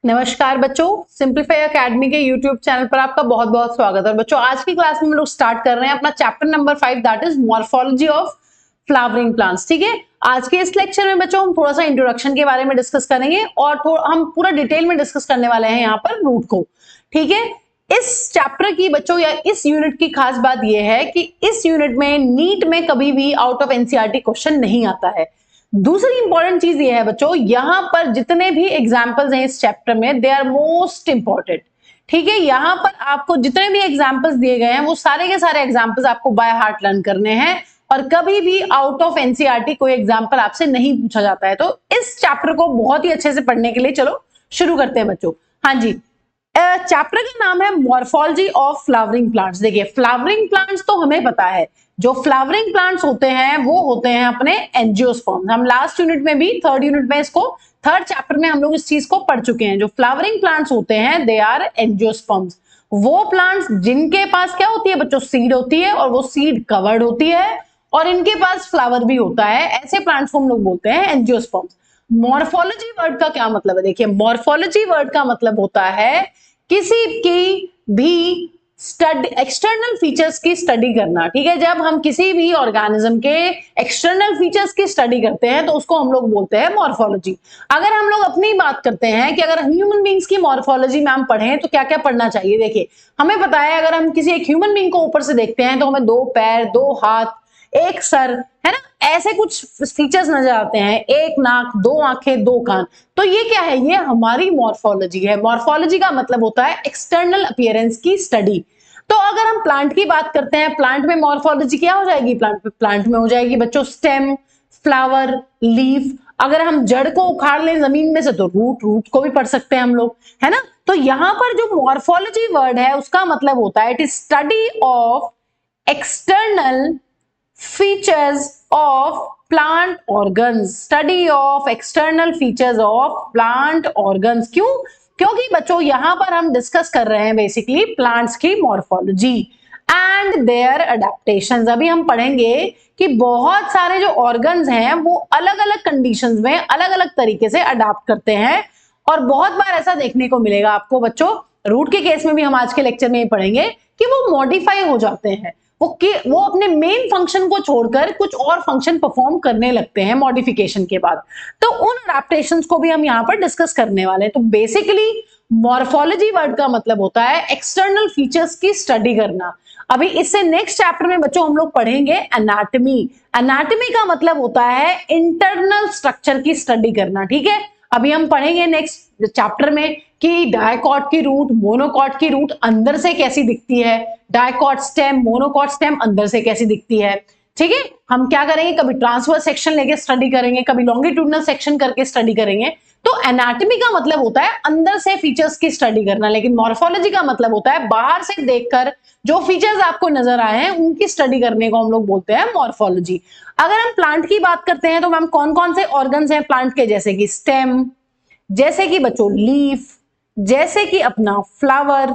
नमस्कार बच्चों, simplify academy के यूट्यूब चैनल पर आपका बहुत बहुत स्वागत है। बच्चों आज की क्लास में हम लोग स्टार्ट कर रहे हैं अपना chapter number 5 that is morphology of flowering plants. ठीक है, आज के इस लेक्चर में बच्चों हम थोड़ा सा इंट्रोडक्शन के बारे में डिस्कस करेंगे और हम पूरा डिटेल में डिस्कस करने वाले हैं यहाँ पर रूट को। ठीक है, इस चैप्टर की बच्चों या इस यूनिट की खास बात यह है कि इस यूनिट में नीट में कभी भी आउट ऑफ एनसीईआरटी क्वेश्चन नहीं आता है। दूसरी इंपॉर्टेंट चीज ये है बच्चों, यहां पर जितने भी एग्जाम्पल्स हैं इस चैप्टर में दे आर मोस्ट इंपॉर्टेंट। ठीक है, यहां पर आपको जितने भी एग्जाम्पल्स दिए गए हैं वो सारे के सारे एग्जाम्पल्स आपको बाय हार्ट लर्न करने हैं और कभी भी आउट ऑफ एनसीईआरटी कोई एग्जाम्पल आपसे नहीं पूछा जाता है। तो इस चैप्टर को बहुत ही अच्छे से पढ़ने के लिए चलो शुरू करते हैं बच्चों। हाँ जी, चैप्टर का नाम है मॉर्फोलॉजी ऑफ फ्लावरिंग प्लांट्स। देखिए, फ्लावरिंग प्लांट्स तो हमें पता है, जो फ्लावरिंग प्लांट्स होते हैं वो होते हैं अपने एंजियोस्पर्म्स। हम लास्ट यूनिट में भी थर्ड यूनिट में इसको थर्ड चैप्टर में हम लोग इस चीज को पढ़ चुके हैं। जो फ्लावरिंग प्लांट्स होते हैं दे आर एंजियोस्पर्म्स। वो प्लांट्स जिनके पास क्या होती है बच्चों, सीड होती है और वो सीड कवर्ड होती है और इनके पास फ्लावर भी होता है, ऐसे प्लांट्स को हम लोग बोलते हैं एंजियोस्पर्म्स। मॉर्फोलॉजी वर्ड का क्या मतलब है? देखिए, मॉर्फोलॉजी वर्ड का मतलब होता है किसी की भी एक्सटर्नल फीचर्स की स्टडी करना। ठीक है, जब हम किसी भी ऑर्गेनिज्म के एक्सटर्नल फीचर्स की स्टडी करते हैं तो उसको हम लोग बोलते हैं मॉर्फोलॉजी। अगर हम लोग अपनी बात करते हैं कि अगर ह्यूमन बींग्स की मॉर्फोलॉजी में हम पढ़ें तो क्या क्या पढ़ना चाहिए। देखिए, हमें पता है अगर हम किसी एक ह्यूमन बींग को ऊपर से देखते हैं तो हमें 2 पैर, 2 हाथ, एक सर, है ना, ऐसे कुछ फीचर्स नजर आते हैं, एक नाक, 2 आंखें, 2 कान। तो ये क्या है? ये हमारी मॉर्फोलॉजी है। मॉर्फोलॉजी का मतलब होता है एक्सटर्नल अपीयरेंस की स्टडी। तो अगर हम प्लांट की बात करते हैं, प्लांट में मॉर्फोलॉजी क्या हो जाएगी? प्लांट में हो जाएगी बच्चों स्टेम, फ्लावर, लीफ। अगर हम जड़ को उखाड़ लें जमीन में से तो रूट को भी पढ़ सकते हैं हम लोग, है ना। तो यहां पर जो मॉर्फोलॉजी वर्ड है उसका मतलब होता है it is study of external features of plant organs, study of external features of plant organs। क्यों? क्योंकि बच्चों यहां पर हम डिस्कस कर रहे हैं बेसिकली प्लांट्स की मॉर्फोलॉजी एंड देयर अडेप्टेशंस। अभी हम पढ़ेंगे कि बहुत सारे जो ऑर्गन्स हैं वो अलग अलग कंडीशंस में अलग अलग तरीके से अडाप्ट करते हैं और बहुत बार ऐसा देखने को मिलेगा आपको बच्चों। रूट के केस में भी हम आज के लेक्चर में पढ़ेंगे कि वो मॉडिफाई हो जाते हैं, वो अपने मेन फंक्शन को छोड़कर कुछ और फंक्शन परफॉर्म करने लगते हैं मॉडिफिकेशन के बाद। तो उन अडैप्टेशंस को भी हम यहाँ पर डिस्कस करने वाले हैं। तो बेसिकली मॉर्फोलॉजी वर्ड का मतलब होता है एक्सटर्नल फीचर्स की स्टडी करना। अभी इससे नेक्स्ट चैप्टर में बच्चों हम लोग पढ़ेंगे एनाटॉमी। एनाटॉमी का मतलब होता है इंटरनल स्ट्रक्चर की स्टडी करना। ठीक है, अभी हम पढ़ेंगे नेक्स्ट चैप्टर में कि डायकॉट की रूट, मोनोकॉट की रूट अंदर से कैसी दिखती है, डायकॉट स्टेम, मोनोकॉट स्टेम अंदर से कैसी दिखती है। ठीक है, हम क्या करेंगे, कभी ट्रांसवर्स सेक्शन लेके स्टडी करेंगे, कभी लॉन्गिट्यूडनल सेक्शन करके स्टडी करेंगे। तो एनाटॉमी का मतलब होता है अंदर से फीचर्स की स्टडी करना, लेकिन मॉर्फोलॉजी का मतलब होता है बाहर से देखकर जो फीचर्स आपको नजर आए हैं उनकी स्टडी करने को हम लोग बोलते हैं मॉर्फोलॉजी। अगर हम प्लांट की बात करते हैं तो मैम कौन कौन से ऑर्गन्स हैं प्लांट के? जैसे कि स्टेम, जैसे कि बच्चों लीफ, जैसे कि अपना फ्लावर,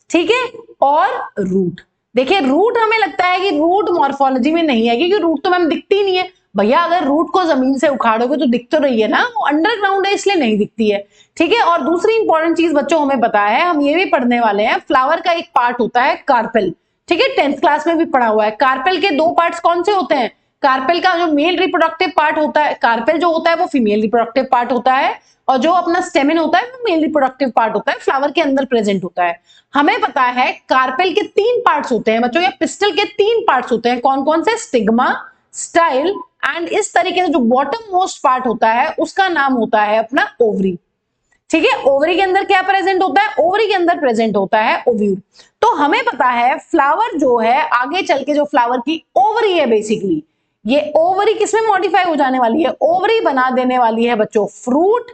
ठीक है, और रूट। देखिए, रूट हमें लगता है कि रूट मॉर्फोलॉजी में नहीं है क्योंकि रूट तो मैम दिखती नहीं है। भैया अगर रूट को जमीन से उखाड़ोगे तो दिख तो रही है ना, वो अंडरग्राउंड है इसलिए नहीं दिखती है। ठीक है, और दूसरी इंपॉर्टेंट चीज बच्चों हमें पता है, हम ये भी पढ़ने वाले हैं, फ्लावर का एक पार्ट होता है कार्पेल। ठीक है, 10th क्लास में भी पढ़ा हुआ है। कार्पेल के 2 पार्ट्स कौन से होते हैं? कार्पेल का जो मेल रिप्रोडक्टिव पार्ट होता है, कार्पेल जो होता है वो फीमेल रिप्रोडक्टिव पार्ट होता है और जो अपना स्टेमेन होता है वो मेल रिप्रोडक्टिव पार्ट होता है, फ्लावर के अंदर प्रेजेंट होता है। हमें पता है कार्पेल के 3 पार्ट्स होते हैं बच्चों, या पिस्टल के 3 पार्ट्स होते हैं। कौन कौन से? स्टिग्मा, स्टाइल एंड इस तरीके से जो बॉटम मोस्ट पार्ट होता है उसका नाम होता है अपना ओवरी। ठीक है, ओवरी के अंदर क्या प्रेजेंट होता है? ओवरी के अंदर प्रेजेंट होता है ओव्यूल। तो हमें पता है फ्लावर जो है आगे चल के जो फ्लावर की ओवरी है बेसिकली, ये ओवरी किसमें मॉडिफाई हो जाने वाली है? ओवरी बना देने वाली है बच्चों फ्रूट,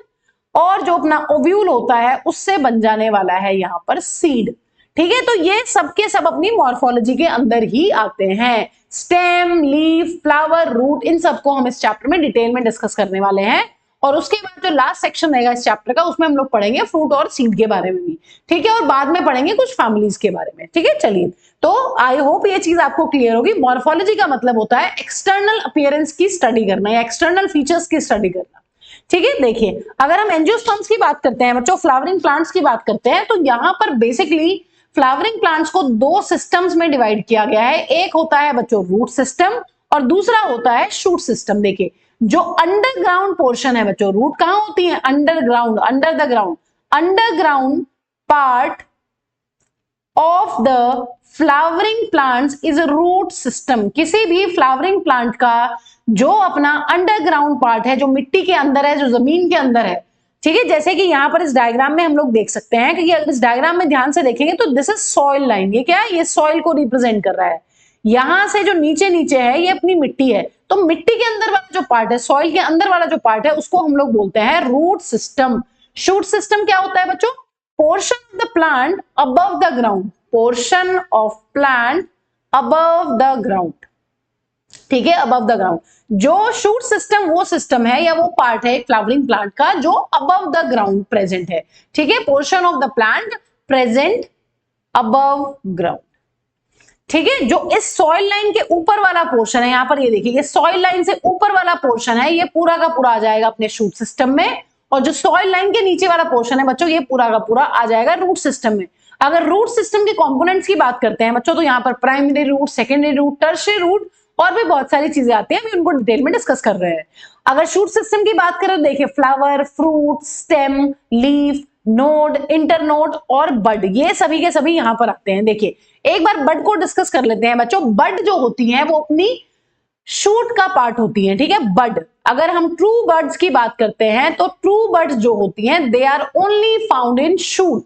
और जो अपना ओव्यूल होता है उससे बन जाने वाला है यहां पर सीड। ठीक है, तो ये सब के सब अपनी मॉर्फोलॉजी के अंदर ही आते हैं। स्टेम, लीफ, फ्लावर, रूट, इन सबको हम इस चैप्टर में डिटेल में डिस्कस करने वाले हैं और उसके बाद जो लास्ट सेक्शन रहेगा इस चैप्टर का उसमें हम लोग पढ़ेंगे फ्रूट और सीड के बारे में भी। ठीक है, और बाद में पढ़ेंगे कुछ फैमिलीज के बारे में। ठीक है, चलिए, तो आई होप ये चीज आपको क्लियर होगी। मॉर्फोलॉजी का मतलब होता है एक्सटर्नल अपीयरेंस की स्टडी करना या एक्सटर्नल फीचर्स की स्टडी करना। ठीक है, देखिए अगर हम एंजियोस्पर्म्स की बात करते हैं बच्चों, फ्लावरिंग प्लांट्स की बात करते हैं, तो यहाँ पर बेसिकली फ्लावरिंग प्लांट्स को दो सिस्टम्स में डिवाइड किया गया है। एक होता है बच्चों रूट सिस्टम और दूसरा होता है शूट सिस्टम। देखिए जो अंडरग्राउंड पोर्शन है बच्चों, रूट कहां होती है? Underground, under the ground, underground part of the flowering plants is root system. किसी भी फ्लावरिंग प्लांट का जो अपना अंडरग्राउंड पार्ट है, जो मिट्टी के अंदर है, जो जमीन के अंदर है, ठीक है, जैसे कि यहाँ पर इस डायग्राम में हम लोग देख सकते हैं कि अगर इस डायग्राम में ध्यान से देखेंगे तो दिस इज सॉइल लाइन। ये क्या है? ये सॉइल को रिप्रेजेंट कर रहा है। यहां से जो नीचे नीचे है ये अपनी मिट्टी है, तो मिट्टी के अंदर वाला जो पार्ट है, सॉइल के अंदर वाला जो पार्ट है, उसको हम लोग बोलते हैं रूट सिस्टम। शूट सिस्टम क्या होता है बच्चों? Portion of the plant above the ground, portion of plant above the ground, ठीक है, अबव द ग्राउंड। जो शूट सिस्टम वो सिस्टम है या वो पार्ट है फ्लावरिंग प्लांट का जो अबव द ग्राउंड प्रेजेंट है, ठीक है, portion of the plant present above ground, ठीक है। जो इस सॉइल लाइन के ऊपर वाला पोर्शन है, यहां पर ये देखिए, ये सॉइल लाइन से ऊपर वाला पोर्शन है, ये पूरा का पूरा आ जाएगा अपने शूट सिस्टम में, और जो सॉइल लाइन के नीचे वाला पोर्शन है बच्चों, ये पूरा का पूरा आ जाएगा रूट सिस्टम में। अगर रूट सिस्टम के कंपोनेंट्स की बात करते हैं बच्चों, तो यहाँ पर primary root, secondary root, tertiary root और भी बहुत सारी चीजें आती हैं, अभी उनको डिटेल में डिस्कस कर रहे हैं। अगर शूट सिस्टम की बात करें तो देखिए flower, fruit, stem, leaf, node, internode और बड, ये सभी के सभी यहां पर आते हैं। देखिए एक बार बड को डिस्कस कर लेते हैं बच्चों। बड जो होती है वो अपनी शूट का पार्ट होती है, ठीक है, बड। अगर हम ट्रू बर्ड्स की बात करते हैं तो ट्रू बर्ड्स जो होती हैं they are only found in shoot,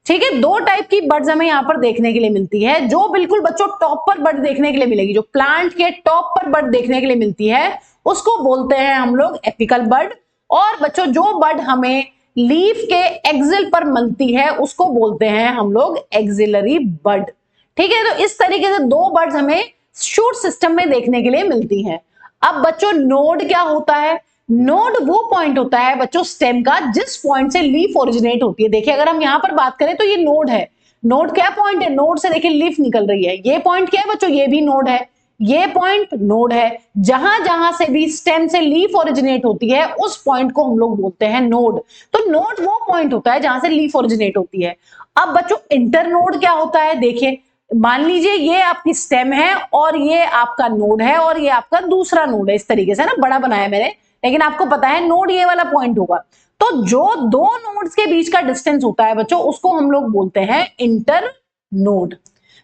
ठीक है। दो टाइप की बर्ड्स हमें यहाँ पर देखने के लिए मिलती है। जो बिल्कुल बच्चों टॉप पर बर्ड देखने के लिए मिलेगी, जो प्लांट के टॉप पर बर्ड देखने के लिए मिलती है, उसको बोलते हैं हम लोग एपिकल बर्ड। और बच्चों जो बर्ड हमें लीफ के एक्सिल पर मिलती है उसको बोलते हैं हम लोग एक्सिलरी बर्ड, ठीक है। तो इस तरीके से दो बर्ड्स हमें शूट सिस्टम में देखने के लिए मिलती हैं। अब बच्चों नोड क्या होता है? नोड वो पॉइंट होता है बच्चों स्टेम का जिस पॉइंट से लीफ ओरिजिनेट होती है। देखिए अगर हम यहां पर बात करें तो ये नोड है। नोड क्या पॉइंट है? नोड से देखिए लीफ निकल रही है। ये पॉइंट क्या है बच्चों? ये भी नोड है। ये पॉइंट नोड है। जहां जहां से भी स्टेम से लीफ ओरिजिनेट होती है उस पॉइंट को हम लोग बोलते हैं नोड। तो नोड वो पॉइंट होता है जहां से लीफ ओरिजिनेट होती है। अब बच्चों इंटरनोड क्या होता है? देखिए मान लीजिए ये आपकी स्टेम है और ये आपका नोड है और ये आपका दूसरा नोड है। इस तरीके से ना बड़ा बनाया मैंने, लेकिन आपको पता है नोड ये वाला पॉइंट होगा। तो जो दो नोड्स के बीच का डिस्टेंस होता है बच्चों उसको हम लोग बोलते हैं इंटर नोड।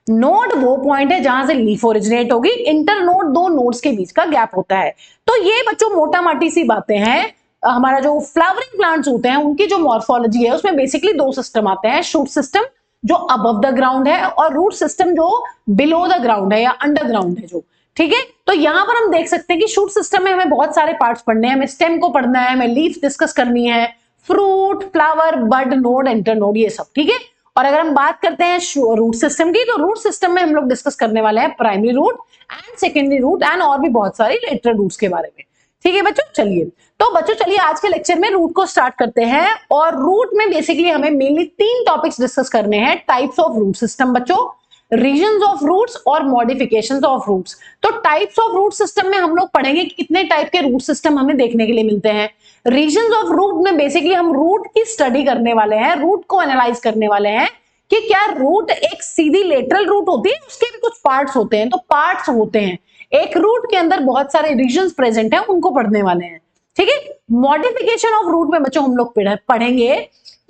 नोड वो पॉइंट है जहां से लीफ ओरिजिनेट होगी। इंटर नोड दो नोड्स के बीच का गैप होता है। तो ये बच्चों मोटा माटी सी बातें हैं। हमारा जो फ्लावरिंग प्लांट्स होते हैं उनकी जो मॉर्फोलॉजी है उसमें बेसिकली दो सिस्टम आते हैं, शूट सिस्टम जो अबव द ग्राउंड है और रूट सिस्टम जो बिलो द ग्राउंड है या अंडरग्राउंड है जो, ठीक है। तो यहां पर हम देख सकते हैं कि शूट सिस्टम में हमें बहुत सारे पार्ट्स पढ़ने हैं। हमें स्टेम को पढ़ना है, हमें लीफ डिस्कस करनी है, फ्रूट, फ्लावर, बड, नोड, इंटरनोड, ये सब, ठीक है। और अगर हम बात करते हैं रूट सिस्टम की, तो रूट सिस्टम में हम लोग डिस्कस करने वाले हैं primary root and secondary root and और भी बहुत सारी लेटरल रूट्स के बारे में, ठीक है बच्चों। चलिए तो बच्चों चलिए आज के लेक्चर में रूट को स्टार्ट करते हैं। और रूट में बेसिकली हमें मेनली तीन टॉपिक्स डिस्कस करने हैं। टाइप्स ऑफ रूट सिस्टम बच्चों, रीजन्स ऑफ रूट्स और मॉडिफिकेशंस ऑफ रूट्स। तो टाइप्स ऑफ रूट सिस्टम में हम लोग पढ़ेंगे कि कितने टाइप के रूट सिस्टम हमें देखने के लिए मिलते हैं। रीजन्स ऑफ रूट में बेसिकली हम रूट की स्टडी करने वाले हैं, रूट को एनालाइज करने वाले हैं कि क्या रूट एक सीधी लेटरल रूट होती है, उसके भी कुछ पार्ट्स होते हैं। तो पार्ट्स होते हैं, एक रूट के अंदर बहुत सारे रीजन्स प्रेजेंट हैं, उनको पढ़ने वाले हैं, ठीक है। मॉडिफिकेशन ऑफ रूट में बच्चों हम लोग पढ़ेंगे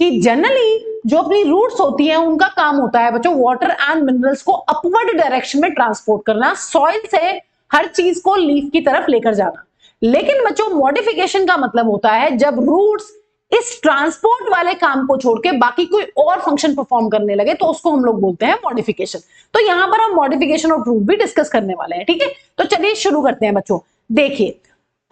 कि जनरली जो अपनी रूट्स होती हैं उनका काम होता है बच्चों वाटर एंड मिनरल्स को अपवर्ड डायरेक्शन में ट्रांसपोर्ट करना, सॉइल से हर चीज को लीफ की तरफ लेकर जाना। लेकिन बच्चों मॉडिफिकेशन का मतलब होता है जब रूट्स इस ट्रांसपोर्ट वाले काम को छोड़ के बाकी कोई और फंक्शन परफॉर्म करने लगे, तो उसको हम लोग बोलते हैं मॉडिफिकेशन। तो यहां पर हम मॉडिफिकेशन ऑफ रूट भी डिस्कस करने वाले हैं, ठीक है। तो चलिए शुरू करते हैं बच्चों। देखिए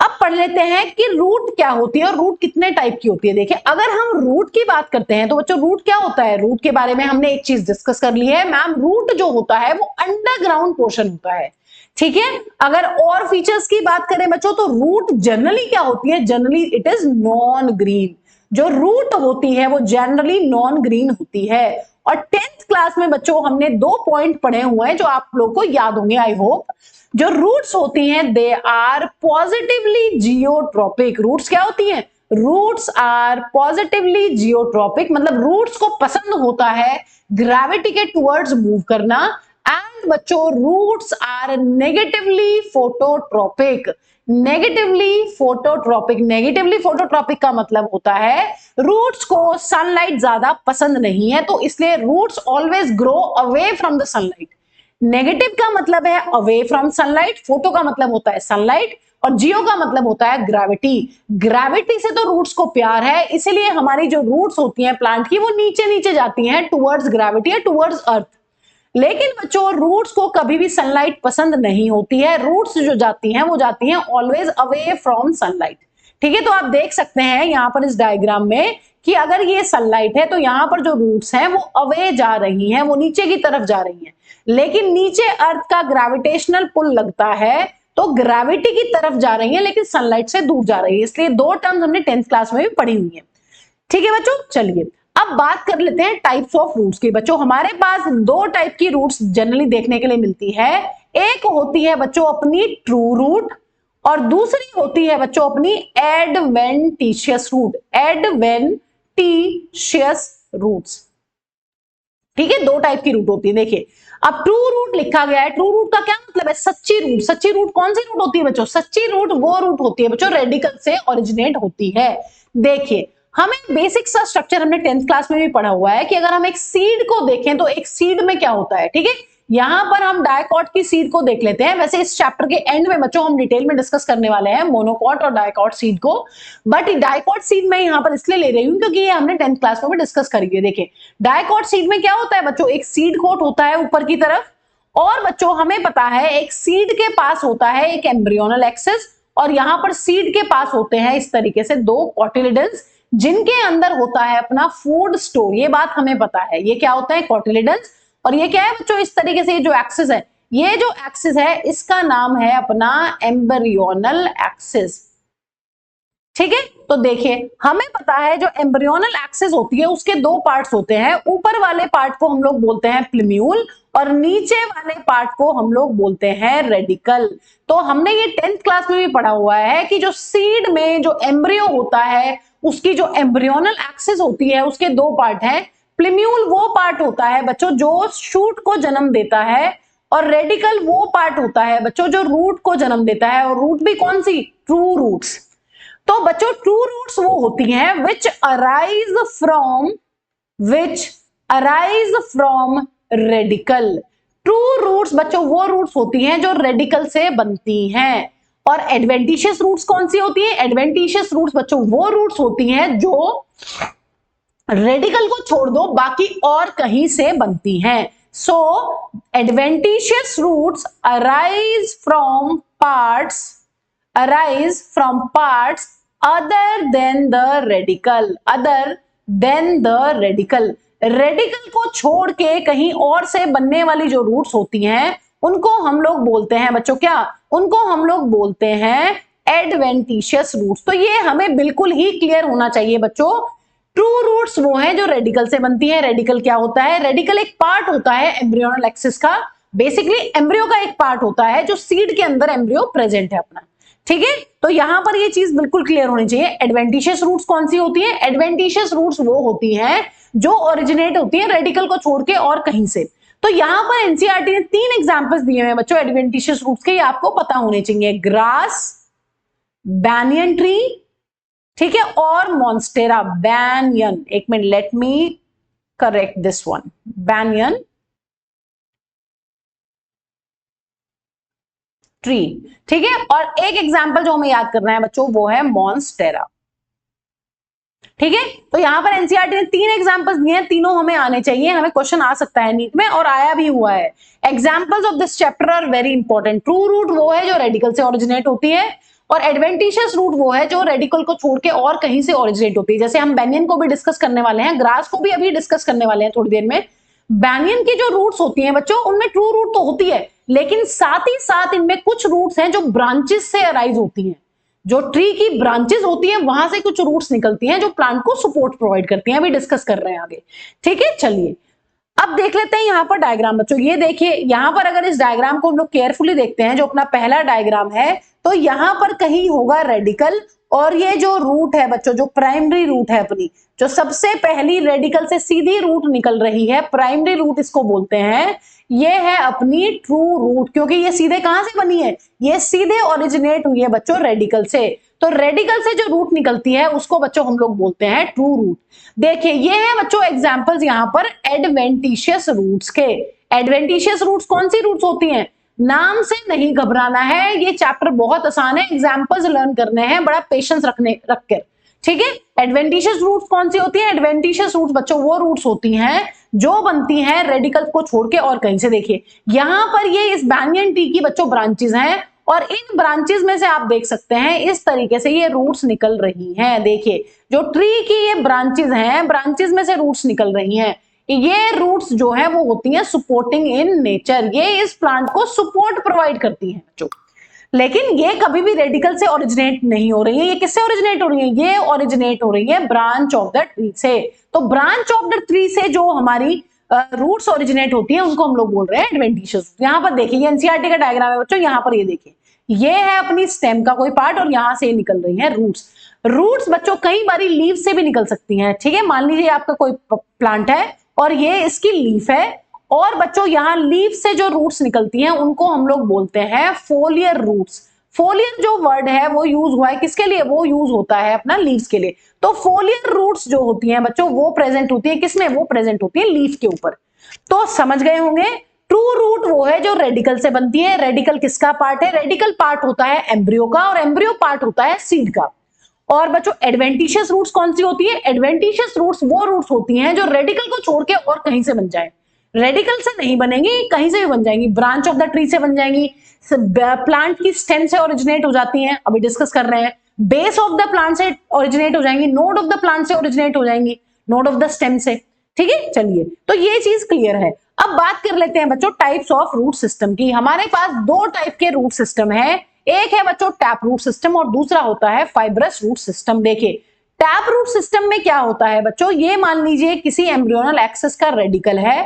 अब पढ़ लेते हैं कि रूट क्या होती है और रूट कितने टाइप की होती है। देखिए अगर हम रूट की बात करते हैं तो बच्चों रूट क्या होता है, रूट के बारे में हमने एक चीज डिस्कस कर ली है मैम, रूट जो होता है वो अंडरग्राउंड पोर्शन होता है, ठीक है। अगर और फीचर्स की बात करें बच्चों तो रूट जनरली क्या होती है, generally it is non green. जो रूट होती है वो जनरली नॉन ग्रीन होती है। और 10th क्लास में बच्चों हमने 2 पॉइंट पढ़े हुए हैं जो आप लोग को याद होंगे आई होप। जो रूट्स होती हैं they are positively geotropic. Roots क्या होती हैं? रूट्स आर पॉजिटिवली जियोट्रॉपिक, मतलब रूट्स को पसंद होता है ग्रेविटी के टुवर्ड्स मूव करना। एंड बच्चों roots are negatively phototropic. Negatively phototropic का मतलब होता है रूट्स को सनलाइट ज्यादा पसंद नहीं है, तो इसलिए roots always grow away from the sunlight. Negative का मतलब है अवे फ्रॉम सनलाइट, फोटो का मतलब होता है सनलाइट, और जियो का मतलब होता है ग्रेविटी। ग्रेविटी से तो रूट्स को प्यार है, इसीलिए हमारी जो रूट्स होती हैं प्लांट की वो नीचे नीचे जाती हैं टुवर्ड्स ग्रेविटी या टुवर्ड्स अर्थ। लेकिन बच्चों रूट्स को कभी भी सनलाइट पसंद नहीं होती है। रूट्स जो जाती हैं वो जाती हैं ऑलवेज अवे फ्रॉम सनलाइट। ठीक है, तो आप देख सकते हैं यहां पर इस डायग्राम में कि अगर ये सनलाइट है तो यहां पर जो रूट्स हैं वो अवे जा रही हैं, वो नीचे की तरफ जा रही हैं। लेकिन नीचे अर्थ का ग्रेविटेशनल पुल लगता है तो ग्रेविटी की तरफ जा रही है, लेकिन सनलाइट से दूर जा रही है। इसलिए 2 टर्म्स हमने 10th क्लास में भी पढ़ी हुई है। ठीक है बच्चों, चलिए अब बात कर लेते हैं टाइप्स ऑफ रूट्स की। बच्चों हमारे पास 2 टाइप की रूट्स जनरली देखने के लिए मिलती है। एक होती है बच्चों अपनी ट्रू रूट और दूसरी होती है बच्चों अपनी एडवेंटिशियस रूट। एडवेंटिशियस रूट्स, ठीक है, 2 टाइप की रूट होती है। देखिए अब ट्रू रूट लिखा गया है, ट्रू रूट का क्या मतलब है? सच्ची रूट। सच्ची रूट कौन सी रूट होती है बच्चों? सच्ची रूट वो रूट होती है बच्चों रेडिकल से ओरिजिनेट होती है। देखिए हमें बेसिक सा स्ट्रक्चर हमने 10th क्लास में भी पढ़ा हुआ है कि अगर हम एक सीड को देखें तो एक सीड में क्या होता है। ठीक है, यहां पर हम डायकॉट की सीड को देख लेते हैं। वैसे इस चैप्टर के एंड में बच्चों हम डिटेल में डिस्कस करने वाले हैं मोनोकॉट और डायकॉट सीड को, बट डायकॉट सीड मैं यहां पर इसलिए ले रही हूं क्योंकि ये हमने 10th क्लास में भी डिस्कस करी है। देखिए डायकॉट सीड में क्या होता है बच्चों? एक सीड कोट होता है ऊपर की तरफ, और बच्चों हमें पता है एक सीड के पास होता है एक एम्ब्रियोनल एक्सिस, और यहां पर सीड के पास होते हैं इस तरीके से 2 कॉटिलिडन्स जिनके अंदर होता है अपना फूड स्टोर। ये बात हमें पता है। ये क्या होता है? कॉटिलिडन्स। और ये क्या है बच्चों? इस तरीके से जो एक्सिस है, ये जो एक्सिस है इसका नाम है अपना एम्ब्रियोनल एक्सिस। ठीक है, तो देखिए हमें पता है जो एम्ब्रियोनल एक्सिस होती है उसके 2 पार्ट्स होते हैं। ऊपर वाले पार्ट को हम लोग बोलते हैं प्लिम्यूल और नीचे वाले पार्ट को हम लोग बोलते हैं रेडिकल। तो हमने ये 10th क्लास में भी पढ़ा हुआ है कि जो सीड में जो एम्ब्रियो होता है उसकी जो एम्ब्रियोनल एक्सिस होती है उसके 2 पार्ट हैं। प्लिम्यूल वो पार्ट होता है बच्चों जो शूट को जन्म देता है, और रेडिकल वो पार्ट होता है बच्चों जो रूट को जन्म देता है। और रूट भी कौन सी? True roots. तो बच्चों ट्रू रूट्स वो होती हैं which arise from radical। True roots बच्चों वो रूट्स होती हैं जो रेडिकल से बनती हैं। और एडवेंटिशियस रूट्स कौन सी होती हैं? एडवेंटिशियस रूट्स बच्चों वो रूट्स होती हैं जो रेडिकल को छोड़ दो बाकी और कहीं से बनती हैं। So adventitious roots arise from parts other than the radical। Radical को छोड़ के कहीं और से बनने वाली जो रूट्स होती हैं उनको हम लोग बोलते हैं बच्चों क्या? उनको हम लोग बोलते हैं एडवेंटिशियस रूट्स। तो ये हमें बिल्कुल ही क्लियर होना चाहिए बच्चों। ट्रू रूट्स वो हैं जो रेडिकल से बनती है। रेडिकल क्या होता है? रेडिकल एक पार्ट होता है एम्ब्रियोनल एक्सिस का। बेसिकली एम्ब्रियो का एक पार्ट होता है जो सीड के अंदर एम्ब्रियो प्रेजेंट है अपना। ठीक है, तो यहां पर ये चीज बिल्कुल क्लियर होनी चाहिए। एडवेंटिशियस रूट्स कौन सी होती है? एडवेंटिशियस रूट्स वो होती हैं जो ओरिजिनेट होती है रेडिकल को छोड़ के और कहीं से। तो यहां पर एनसीईआरटी ने 3 एग्जांपल्स दिए हैं बच्चों एडवेंटिशियस रूट्स के, ये आपको पता होने चाहिए। ग्रास, बैनियन ट्री, ठीक है, और मॉन्स्टेरा। बैनियन, एक minute let me correct this one, banyan tree. ठीक है, और एक एग्जाम्पल जो हमें याद करना है बच्चों वो है मॉन्स्टेरा। ठीक है, तो यहां पर एनसीईआरटी ने 3 एग्जांपल्स दिए हैं, तीनों हमें आने चाहिए। हमें क्वेश्चन आ सकता है नीट में और आया भी हुआ है। Examples of this chapter are very important. True root वो है जो रेडिकल से ओरिजिनेट होती है, और एडवेंटिशियस रूट वो है जो रेडिकल को छोड़ के और कहीं से ओरिजिनेट होती है। जैसे हम बैनियन को भी डिस्कस करने वाले हैं, ग्रास को भी अभी डिस्कस करने वाले हैं थोड़ी देर में। बैनियन की जो रूट्स होती हैं बच्चों उनमें ट्रू रूट तो होती है, लेकिन साथ ही साथ इनमें कुछ रूट्स हैं जो ब्रांचेस से अराइज होती हैं। जो ट्री की ब्रांचेस होती हैं वहां से कुछ रूट्स निकलती हैं जो प्लांट को सपोर्ट प्रोवाइड करती हैं। अभी डिस्कस कर रहे हैं आगे। ठीक है, चलिए अब देख लेते हैं यहाँ पर डायग्राम बच्चों। ये देखिए यहाँ पर अगर इस डायग्राम को हम लोग केयरफुली देखते हैं, जो अपना पहला डायग्राम है, तो यहाँ पर कहीं होगा रेडिकल, और ये जो रूट है बच्चों, जो प्राइमरी रूट है अपनी, जो सबसे पहली रेडिकल से सीधी रूट निकल रही है, प्राइमरी रूट इसको बोलते हैं, ये है अपनी ट्रू रूट, क्योंकि ये सीधे कहां से बनी है, ये सीधे ओरिजिनेट हुई है बच्चों रेडिकल से। तो रेडिकल से जो रूट निकलती है उसको बच्चों हम लोग बोलते हैं ट्रू रूट। देखिए ये है बच्चों एग्जांपल्स यहाँ पर एडवेंटिशियस रूट्स के। एडवेंटिशियस रूट्स कौन सी रूट्स होती हैं, नाम से नहीं घबराना है, ये चैप्टर बहुत आसान है, एग्जांपल्स लर्न करने हैं, बड़ा पेशेंस रख कर, ठीक है। एडवेंटिशियस रूट्स कौन सी होती है, एडवेंटिशियस रूट्स बच्चों वो रूट्स होती हैं जो बनती हैं रेडिकल को छोड़ के और कहीं से। देखिए यहां पर ये इस बैंगन ट्री की बच्चों ब्रांचेस हैं, और इन ब्रांचेस में से आप देख सकते हैं इस तरीके से ये रूट्स निकल रही हैं। देखिए जो ट्री की ये ब्रांचेस हैं, ब्रांचेस में से रूट्स निकल रही हैं, ये रूट्स जो है वो होती हैं सपोर्टिंग इन नेचर, ये इस प्लांट को सपोर्ट प्रोवाइड करती हैं बच्चों। लेकिन ये कभी भी रेडिकल से ओरिजिनेट नहीं हो रही है, ये किससे ओरिजिनेट हो रही है, ये ओरिजिनेट हो रही है ब्रांच ऑफ द ट्री से। तो ब्रांच ऑफ द ट्री से जो हमारी रूट्स ओरिजिनेट होती है उनको हम लोग बोल रहे हैं एडवेंटिशियस। यहाँ पर देखिए ये एनसीईआरटी का डायग्राम है बच्चों, यहाँ पर ये देखिए ये है अपनी स्टेम का कोई पार्ट, और यहां से निकल रही है रूट्स। रूट्स बच्चों कई बारी लीफ से भी निकल सकती हैं, ठीक है। मान लीजिए आपका कोई प्लांट है और ये इसकी लीफ है, और बच्चों यहाँ लीफ से जो रूट्स निकलती हैं उनको हम लोग बोलते हैं फोलियर रूट्स। फोलियर जो वर्ड है वो यूज हुआ है किसके लिए, वो यूज होता है अपना लीव्स के लिए। तो फोलियर रूट्स जो होती हैं बच्चों वो प्रेजेंट होती है किसमें, वो प्रेजेंट होती है लीफ के ऊपर। तो समझ गए होंगे ट्रू रूट वो है जो रेडिकल से बनती है। रेडिकल किसका पार्ट है, रेडिकल पार्ट होता है एम्ब्रियो का, और एम्ब्रियो पार्ट होता है सीड का। और बच्चों एडवेंटिशियस रूट्स कौन सी होती है, एडवेंटिशियस रूट्स वो रूट्स होती हैं जो रेडिकल को छोड़ के और कहीं से बन जाए। रेडिकल से नहीं बनेंगी, कहीं से भी बन जाएंगी, ब्रांच ऑफ द ट्री से बन जाएंगी, प्लांट की स्टेम से ओरिजिनेट हो जाती हैं, अभी डिस्कस कर रहे हैं, बेस ऑफ द प्लांट से ओरिजिनेट हो जाएंगी, नोड ऑफ द प्लांट से ओरिजिनेट हो जाएंगी, नोड ऑफ द स्टेम से, ठीक है। चलिए तो ये चीज क्लियर है। अब बात कर लेते हैं बच्चों टाइप्स ऑफ रूट सिस्टम की। हमारे पास दो टाइप के रूट सिस्टम है, एक है बच्चों टैप रूट सिस्टम और दूसरा होता है फाइब्रस रूट सिस्टम। देखिए टैप रूट सिस्टम में क्या होता है बच्चों, ये मान लीजिए किसी एम्ब्रियोनल एक्सेस का रेडिकल है,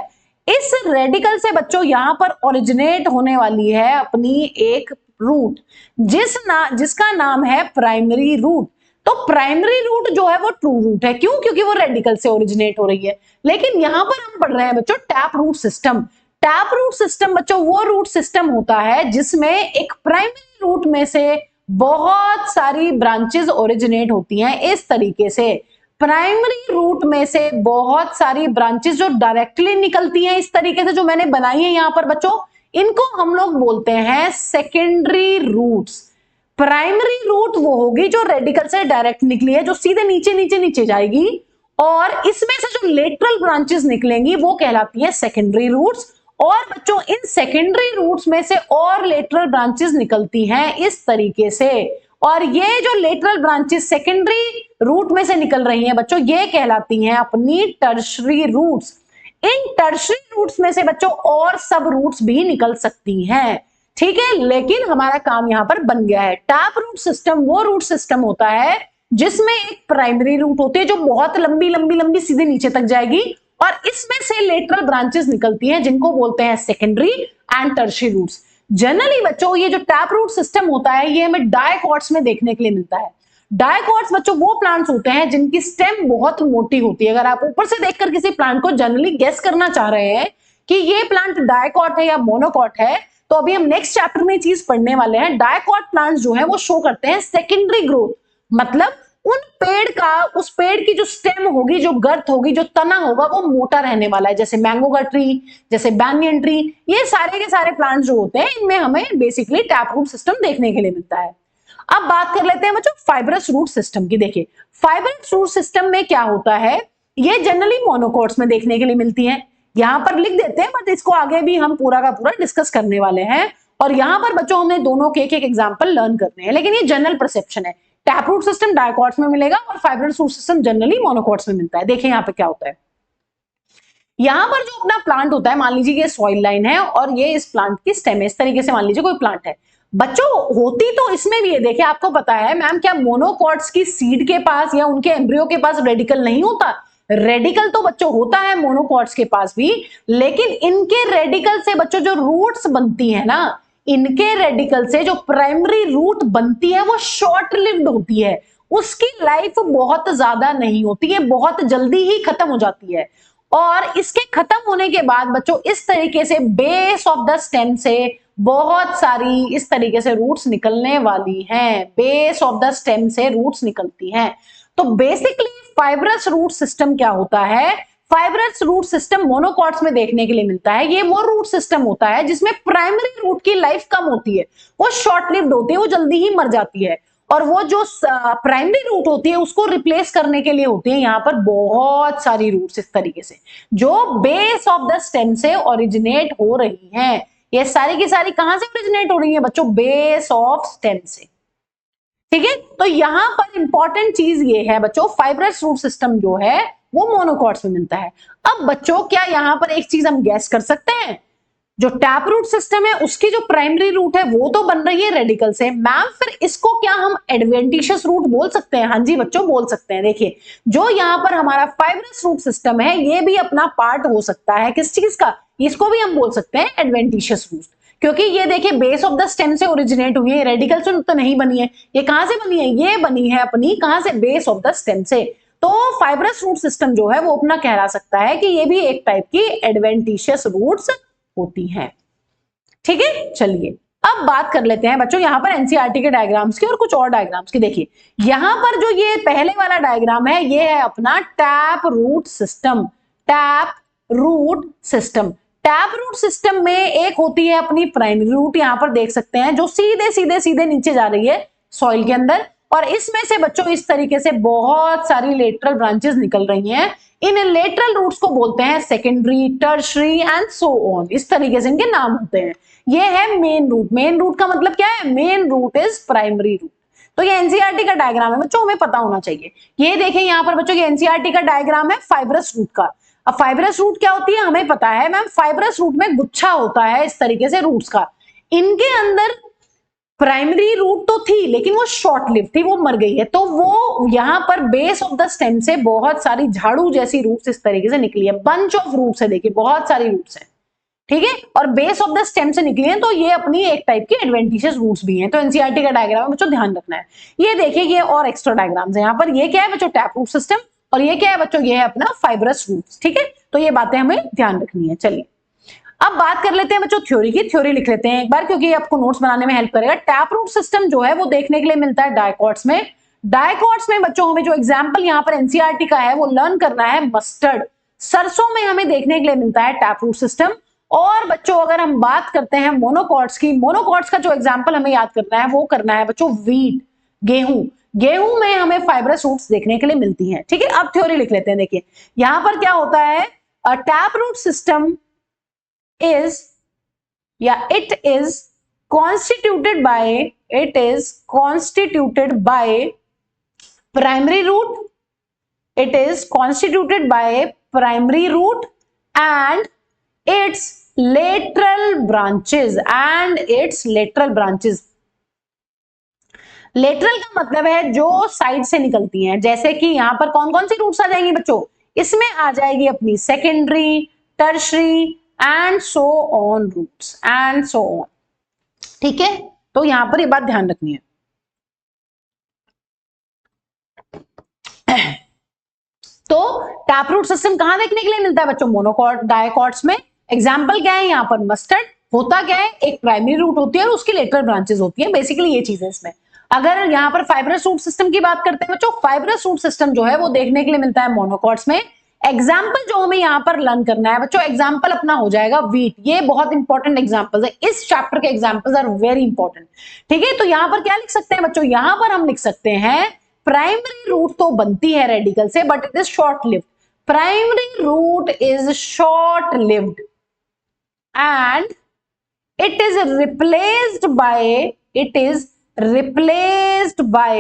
इस रेडिकल से बच्चों यहां पर ओरिजिनेट होने वाली है अपनी एक रूट जिसका नाम है प्राइमरी रूट। तो प्राइमरी रूट जो है वो ट्रू रूट है, क्यों, क्योंकि वो रेडिकल से ओरिजिनेट हो रही है। लेकिन यहां पर हम पढ़ रहे हैं बच्चों tap root system. Tap root system बच्चों वो रूट सिस्टम होता है जिसमें एक प्राइमरी रूट में से बहुत सारी ब्रांचेस ओरिजिनेट होती हैं। इस तरीके से प्राइमरी रूट में से बहुत सारी ब्रांचेस जो डायरेक्टली निकलती हैं, इस तरीके से जो मैंने बनाई है यहां पर बच्चों, इनको हम लोग बोलते हैं सेकेंडरी रूट्स। प्राइमरी रूट वो होगी जो रेडिकल से डायरेक्ट निकली है, जो सीधे नीचे नीचे नीचे जाएगी, और इसमें से जो लेटरल ब्रांचेस निकलेंगी वो कहलाती है सेकेंडरी रूट्स। और बच्चों इन सेकेंडरी रूट्स में से और लेटरल ब्रांचेस निकलती हैं इस तरीके से, और ये जो लेटरल ब्रांचेस सेकेंडरी रूट में से निकल रही हैं बच्चों, ये कहलाती हैं अपनी टर्शरी रूट्स। इन टर्शरी रूट्स में से बच्चों और सब रूट्स भी निकल सकती हैं, ठीक है। लेकिन हमारा काम यहां पर बन गया है। टैप रूट सिस्टम वो रूट सिस्टम होता है जिसमें एक प्राइमरी रूट होती है जो बहुत लंबी लंबी लंबी सीधे नीचे तक जाएगी, और इसमें से लेटरल ब्रांचेस निकलती हैं जिनको बोलते हैं secondary and tertiary roots. Generally बच्चों ये जो टैप रूट सिस्टम होता है ये हमें डायकॉट्स में देखने के लिए मिलता है। डायकॉट्स बच्चों वो प्लांट्स होते हैं जिनकी स्टेम बहुत मोटी होती है। अगर आप ऊपर से देखकर किसी प्लांट को जनरली गेस करना चाह रहे हैं कि ये प्लांट डायकॉट है या मोनोकॉट है, तो अभी हम नेक्स्ट चैप्टर में चीज पढ़ने वाले हैं। डायकॉट प्लांट्स जो है वो शो करते हैं सेकेंडरी ग्रोथ, मतलब उन पेड़ का, उस पेड़ की जो स्टेम होगी, जो गर्थ होगी, जो तना होगा वो मोटा रहने वाला है। जैसे मैंगो का ट्री, जैसे बैंगन ट्री, ये सारे के सारे प्लांट्स जो होते हैं इनमें हमें बेसिकली टैप रूट सिस्टम देखने के लिए मिलता है। अब बात कर लेते हैं बच्चों फाइब्रस रूट सिस्टम की। देखिए फाइब्रस रूट सिस्टम में क्या होता है, ये जनरली मोनोकॉट्स में देखने के लिए मिलती है। यहां पर लिख देते हैं, बट इसको आगे भी हम पूरा का पूरा डिस्कस करने वाले हैं, और यहां पर बच्चों हमने दोनों के एक एग्जांपल लर्न करने हैं। लेकिन ये जनरल परसेप्शन है, टैप रूट सिस्टम डायकॉट्स में मिलेगा और fibrous root system generally monocots में मिलता है। देखिए यहाँ पे क्या होता है, यहाँ पर जो अपना प्लांट होता है, मान लीजिए ये सॉइल लाइन है और ये इस प्लांट की स्टेम है। इस तरीके से मान लीजिए कोई प्लांट है बच्चों, होती तो इसमें भी है। देखिए आपको पता है मैम, क्या मोनोकॉट्स की सीड के पास या उनके एम्ब्रियो के पास रेडिकल नहीं होता? रेडिकल तो बच्चों होता है मोनोकॉट्स के पास भी, लेकिन इनके रेडिकल से बच्चों जो रूट्स बनती है ना, इनके रेडिकल से जो प्राइमरी रूट बनती है वो शॉर्ट लिव्ड होती है, उसकी लाइफ बहुत ज्यादा नहीं होती है, बहुत जल्दी ही खत्म हो जाती है। और इसके खत्म होने के बाद बच्चों इस तरीके से बेस ऑफ द स्टेम से बहुत सारी इस तरीके से रूट्स निकलने वाली हैं, बेस ऑफ द स्टेम से रूट्स निकलती हैं। तो बेसिकली फाइब्रस रूट सिस्टम क्या होता है, फाइब्रस रूट सिस्टम मोनोकॉट्स में देखने के लिए मिलता है। ये वो रूट सिस्टम होता है जिसमें प्राइमरी रूट की लाइफ कम होती है, वो शॉर्ट लिव्ड होती है, वो जल्दी ही मर जाती है, और वो जो प्राइमरी रूट होती है उसको रिप्लेस करने के लिए होती है यहाँ पर बहुत सारी रूट्स इस तरीके से, जो बेस ऑफ द स्टेम से ओरिजिनेट हो रही हैं। ये सारी की सारी कहां से ओरिजिनेट हो रही है बच्चों, बेस ऑफ स्टेम से। ठीक है, तो यहां पर इंपॉर्टेंट चीज ये है बच्चों, फाइब्रस रूट सिस्टम जो है वो मोनोकॉट्स में मिलता है। अब बच्चों क्या यहां पर एक चीज हम गैस कर सकते हैं, जो टैप रूट सिस्टम है उसकी जो प्राइमरी रूट है वो तो बन रही है रेडिकल से, मैम फिर इसको क्या हम एडवेंटिशियस रूट बोल सकते हैं? हाँ जी बच्चों बोल सकते हैं। देखिए जो यहाँ पर हमारा फाइब्रस रूट सिस्टम है ये भी अपना पार्ट हो सकता है किस चीज का, इसको भी हम बोल सकते हैं एडवेंटिशियस रूट, क्योंकि ये देखिए बेस ऑफ द स्टेम से ओरिजिनेट हुई है, रेडिकल से तो नहीं बनी है, ये कहां से बनी है, ये बनी है अपनी कहां से, बेस ऑफ द स्टेम से। तो फाइब्रस रूट सिस्टम जो है वो अपना कहला सकता है कि ये भी एक टाइप की एडवेंटिशियस रूट्स होती हैं। ठीक है, चलिए अब बात कर लेते हैं बच्चों यहाँ पर एनसीईआरटी के डायग्राम्स की और कुछ और डायग्राम्स की। देखिए यहाँ पर जो ये पहले वाला डायग्राम है ये है अपना tap root system, tap root system. Tap root system में एक होती है अपनी प्राइमरी रूट, यहाँ पर देख सकते हैं जो सीधे सीधे सीधे नीचे जा रही है सॉइल के अंदर, और इसमें से बच्चों इस तरीके से बहुत सारी लेटरल ब्रांचेस निकल रही हैं। इन लेटरल रूट्स को बोलते हैं secondary, tertiary and so on, इस तरीके से इनके नाम होते हैं। ये है मेन रूट, मेन रूट का मतलब क्या है, main root is primary root. तो ये एनसीईआरटी का डायग्राम है बच्चों, हमें पता होना चाहिए। ये देखें यहाँ पर बच्चों ये एनसीईआरटी का डायग्राम है फाइब्रस रूट का। अब फाइब्रस रूट क्या होती है हमें पता है मैम, फाइब्रस रूट में गुच्छा होता है इस तरीके से रूट्स का, इनके अंदर प्राइमरी रूट तो थी लेकिन वो शॉर्ट लिव थी, वो मर गई है, तो वो यहाँ पर बेस ऑफ द स्टेम से बहुत सारी झाड़ू जैसी रूट्स इस तरीके से निकली है, बंच ऑफ रूट्स है, देखिए बहुत सारी रूट्स हैं। ठीक है, और बेस ऑफ द स्टेम से निकली है, तो ये अपनी एक टाइप की एडवेंटिशियस रूट्स भी हैं। तो एनसीईआरटी का डायग्राम है बच्चों, ध्यान रखना है। ये देखिए ये और एक्स्ट्रा डायग्राम्स है यहाँ पर, ये क्या है बच्चों टैप रूट सिस्टम, और ये क्या है बच्चों, ये है अपना फाइब्रस रूट्स। ठीक है, तो ये बातें हमें ध्यान रखनी है। चलिए अब बात कर लेते हैं बच्चों थ्योरी की, थ्योरी लिख लेते हैं एक बार क्योंकि ये आपको नोट्स बनाने में हेल्प करेगा। टैप रूट सिस्टम जो है वो देखने के लिए मिलता है डायकॉट्स में। डायकॉट्स में बच्चों हमें जो एग्जांपल यहाँ पर एनसीईआरटी का है वो लर्न करना है मस्टर्ड, सरसों में हमें देखने के लिए मिलता है टैप रूट सिस्टम। और बच्चों अगर हम बात करते हैं मोनोकॉट्स की, मोनोकॉट्स का जो एग्जाम्पल हमें याद करना है वो करना है बच्चों वीट, गेहूं। गेहूं में हमें फाइब्रस रूट्स देखने के लिए मिलती हैं। ठीक है, अब थ्योरी लिख लेते हैं। देखिए यहां पर क्या होता है, tap root system is it is constituted by primary root, it is constituted by primary root and its lateral branches lateral का मतलब है जो साइड से निकलती हैं, जैसे कि यहां पर कौन कौन सी रूट्स आ जाएंगी बच्चों, इसमें आ जाएगी अपनी secondary, tertiary and so on roots and so on. ठीक है, तो यहां पर ये बात ध्यान रखनी है। तो टैप रूट सिस्टम कहां देखने के लिए मिलता है बच्चों, मोनोकॉट, डायकॉट्स में। एग्जाम्पल क्या है यहाँ पर, मस्टर्ड होता क्या है, एक प्राइमरी रूट होती है और उसकी लेटरल ब्रांचेस होती है, बेसिकली ये चीज है इसमें। अगर यहाँ पर फाइब्रस रूट सिस्टम की बात करते हैं बच्चों, फाइब्रस रूट सिस्टम जो है वो देखने के लिए मिलता है मोनोकॉट्स में। एग्जाम्पल जो हमें यहाँ पर लर्न करना है बच्चों, एग्जाम्पल अपना हो जाएगा वीट। ये बहुत इंपॉर्टेंट एग्जाम्पल्स है, इस चैप्टर के एग्जाम्पल्स आर वेरी इंपॉर्टेंट। ठीक है, तो यहाँ पर क्या लिख सकते हैं बच्चों, यहाँ पर हम लिख सकते हैं प्राइमरी रूट तो बनती है रेडिकल से but it is short lived, primary root is short lived and it is replaced by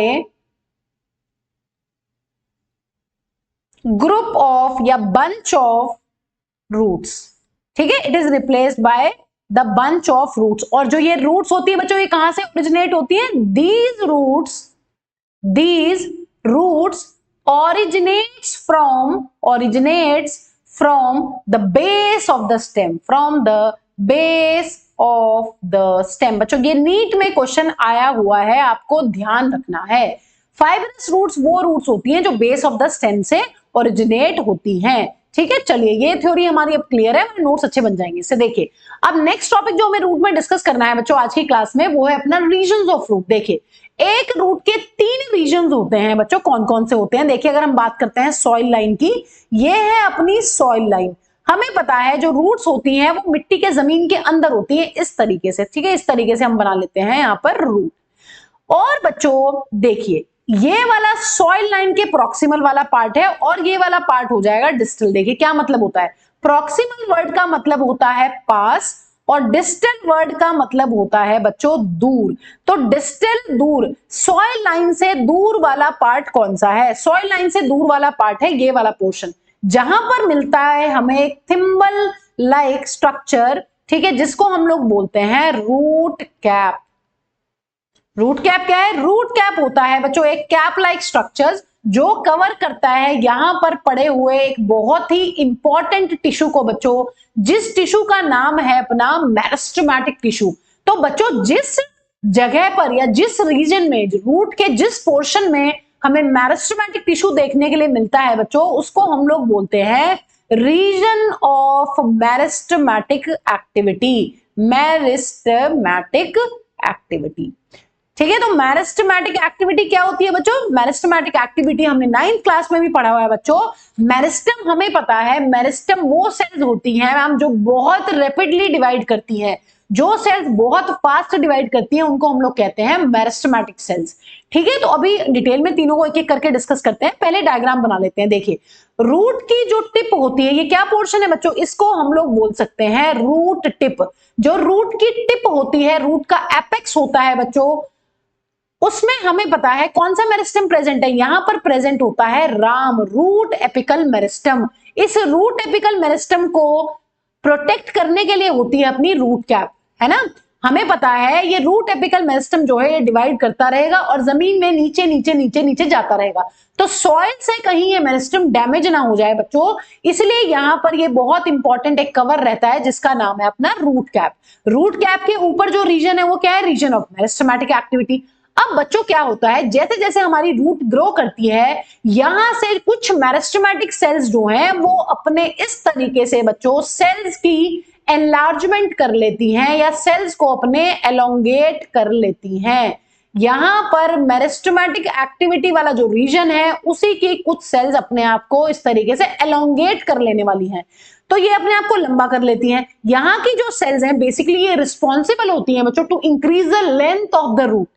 group of या bunch of roots। ठीक है, it is replaced by the bunch of roots। और जो ये roots होती है बच्चों ये कहां से originate होती है, these roots originates from the base of the stem, from the base of the stem। बच्चों ये नीट में क्वेश्चन आया हुआ है, आपको ध्यान रखना है। फाइब्रस रूट्स वो रूट्स होती हैं जो बेस ऑफ द स्टेम से ओरिजिनेट होती हैं। ठीक है, चलिए ये थ्योरी हमारी अब क्लियर है, हमारे नोट्स अच्छे बन जाएंगे इससे। देखिए अब नेक्स्ट टॉपिक जो हमें रूट में डिस्कस करना है बच्चों आज की क्लास में, वो है अपना रीजंस ऑफ रूट। देखिए एक रूट के 3 रीजंस होते हैं बच्चों, कौन कौन से होते हैं? देखिए अगर हम बात करते हैं सॉइल लाइन की, ये है अपनी सॉइल लाइन। हमें पता है जो रूट्स होती हैं वो मिट्टी के जमीन के अंदर होती है इस तरीके से। ठीक है, इस तरीके से हम बना लेते हैं यहाँ पर रूट। और बच्चों देखिए ये वाला सॉइल लाइन के प्रॉक्सिमल वाला पार्ट है और ये वाला पार्ट हो जाएगा डिस्टल। देखिए क्या मतलब होता है, प्रॉक्सिमल वर्ड का मतलब होता है पास और डिस्टल वर्ड का मतलब होता है बच्चों दूर। तो डिस्टल दूर, सॉइल लाइन से दूर वाला पार्ट कौन सा है? सॉइल लाइन से दूर वाला पार्ट है ये वाला पोर्शन, जहां पर मिलता है हमें एक थिम्बल लाइक स्ट्रक्चर। ठीक है, जिसको हम लोग बोलते हैं रूट कैप। रूट कैप क्या है? रूट कैप होता है बच्चों एक कैप लाइक स्ट्रक्चर्स जो कवर करता है यहां पर पड़े हुए एक बहुत ही इंपॉर्टेंट टिश्यू को बच्चों, जिस टिश्यू का नाम है अपना मेरिस्टेमेटिक टिश्यू। तो बच्चों जिस जगह पर या जिस रीजन में, रूट के जिस पोर्शन में हमें मेरिस्टेमेटिक टिश्यू देखने के लिए मिलता है बच्चों, उसको हम लोग बोलते हैं region of meristematic activity. Meristematic activity. ठीक है, तो मेरिस्टेमेटिक एक्टिविटी क्या होती है बच्चों? मेरिस्टेमेटिक एक्टिविटी हमने 9th क्लास में भी पढ़ा हुआ है बच्चों। मेरिस्टम हमें पता है, मेरिस्टम वो सेल्स होती हैं मैम जो बहुत रैपिडली डिवाइड करती हैं। जो सेल्स बहुत फास्ट डिवाइड करती हैं उनको हम लोग कहते हैं मेरिस्टेमेटिक सेल्स। ठीक है, तो अभी डिटेल में तीनों को एक एक करके डिस्कस करते हैं। पहले डायग्राम बना लेते हैं। देखिए रूट की जो टिप होती है, ये क्या पोर्शन है बच्चों? इसको हम लोग बोल सकते हैं रूट टिप। जो रूट की टिप होती है, रूट का एपेक्स होता है बच्चों, उसमें हमें पता है कौन सा मेरिस्टम प्रेजेंट है। यहां पर प्रेजेंट होता है राम, रूट एपिकल मेरिस्टम। इस रूट एपिकल मेरिस्टम को प्रोटेक्ट करने के लिए होती है अपनी रूट कैप, है ना। हमें पता है ये रूट एपिकल मेरिस्टम जो है ये डिवाइड करता रहेगा और जमीन में नीचे नीचे नीचे नीचे जाता रहेगा। तो सॉइल से कहीं ये मेरिस्टम डैमेज ना हो जाए बच्चों, इसलिए यहां पर ये बहुत इंपॉर्टेंट एक कवर रहता है जिसका नाम है अपना रूट कैप। रूट कैप के ऊपर जो रीजन है वो क्या है? Region of meristematic activity. अब बच्चों क्या होता है, जैसे जैसे हमारी रूट ग्रो करती है, यहां से कुछ मेरिस्टेमेटिक सेल्स जो हैं वो अपने इस तरीके से बच्चों सेल्स की एनलार्जमेंट कर लेती हैं या सेल्स को अपने एलोंगेट कर लेती हैं। यहां पर मेरिस्टेमेटिक एक्टिविटी वाला जो रीजन है उसी की कुछ सेल्स अपने आप को इस तरीके से एलोंगेट कर लेने वाली हैं। तो ये अपने आप को लंबा कर लेती हैं। यहाँ की जो सेल्स हैं बेसिकली ये रिस्पॉन्सिबल होती हैं बच्चों to increase the length of the root.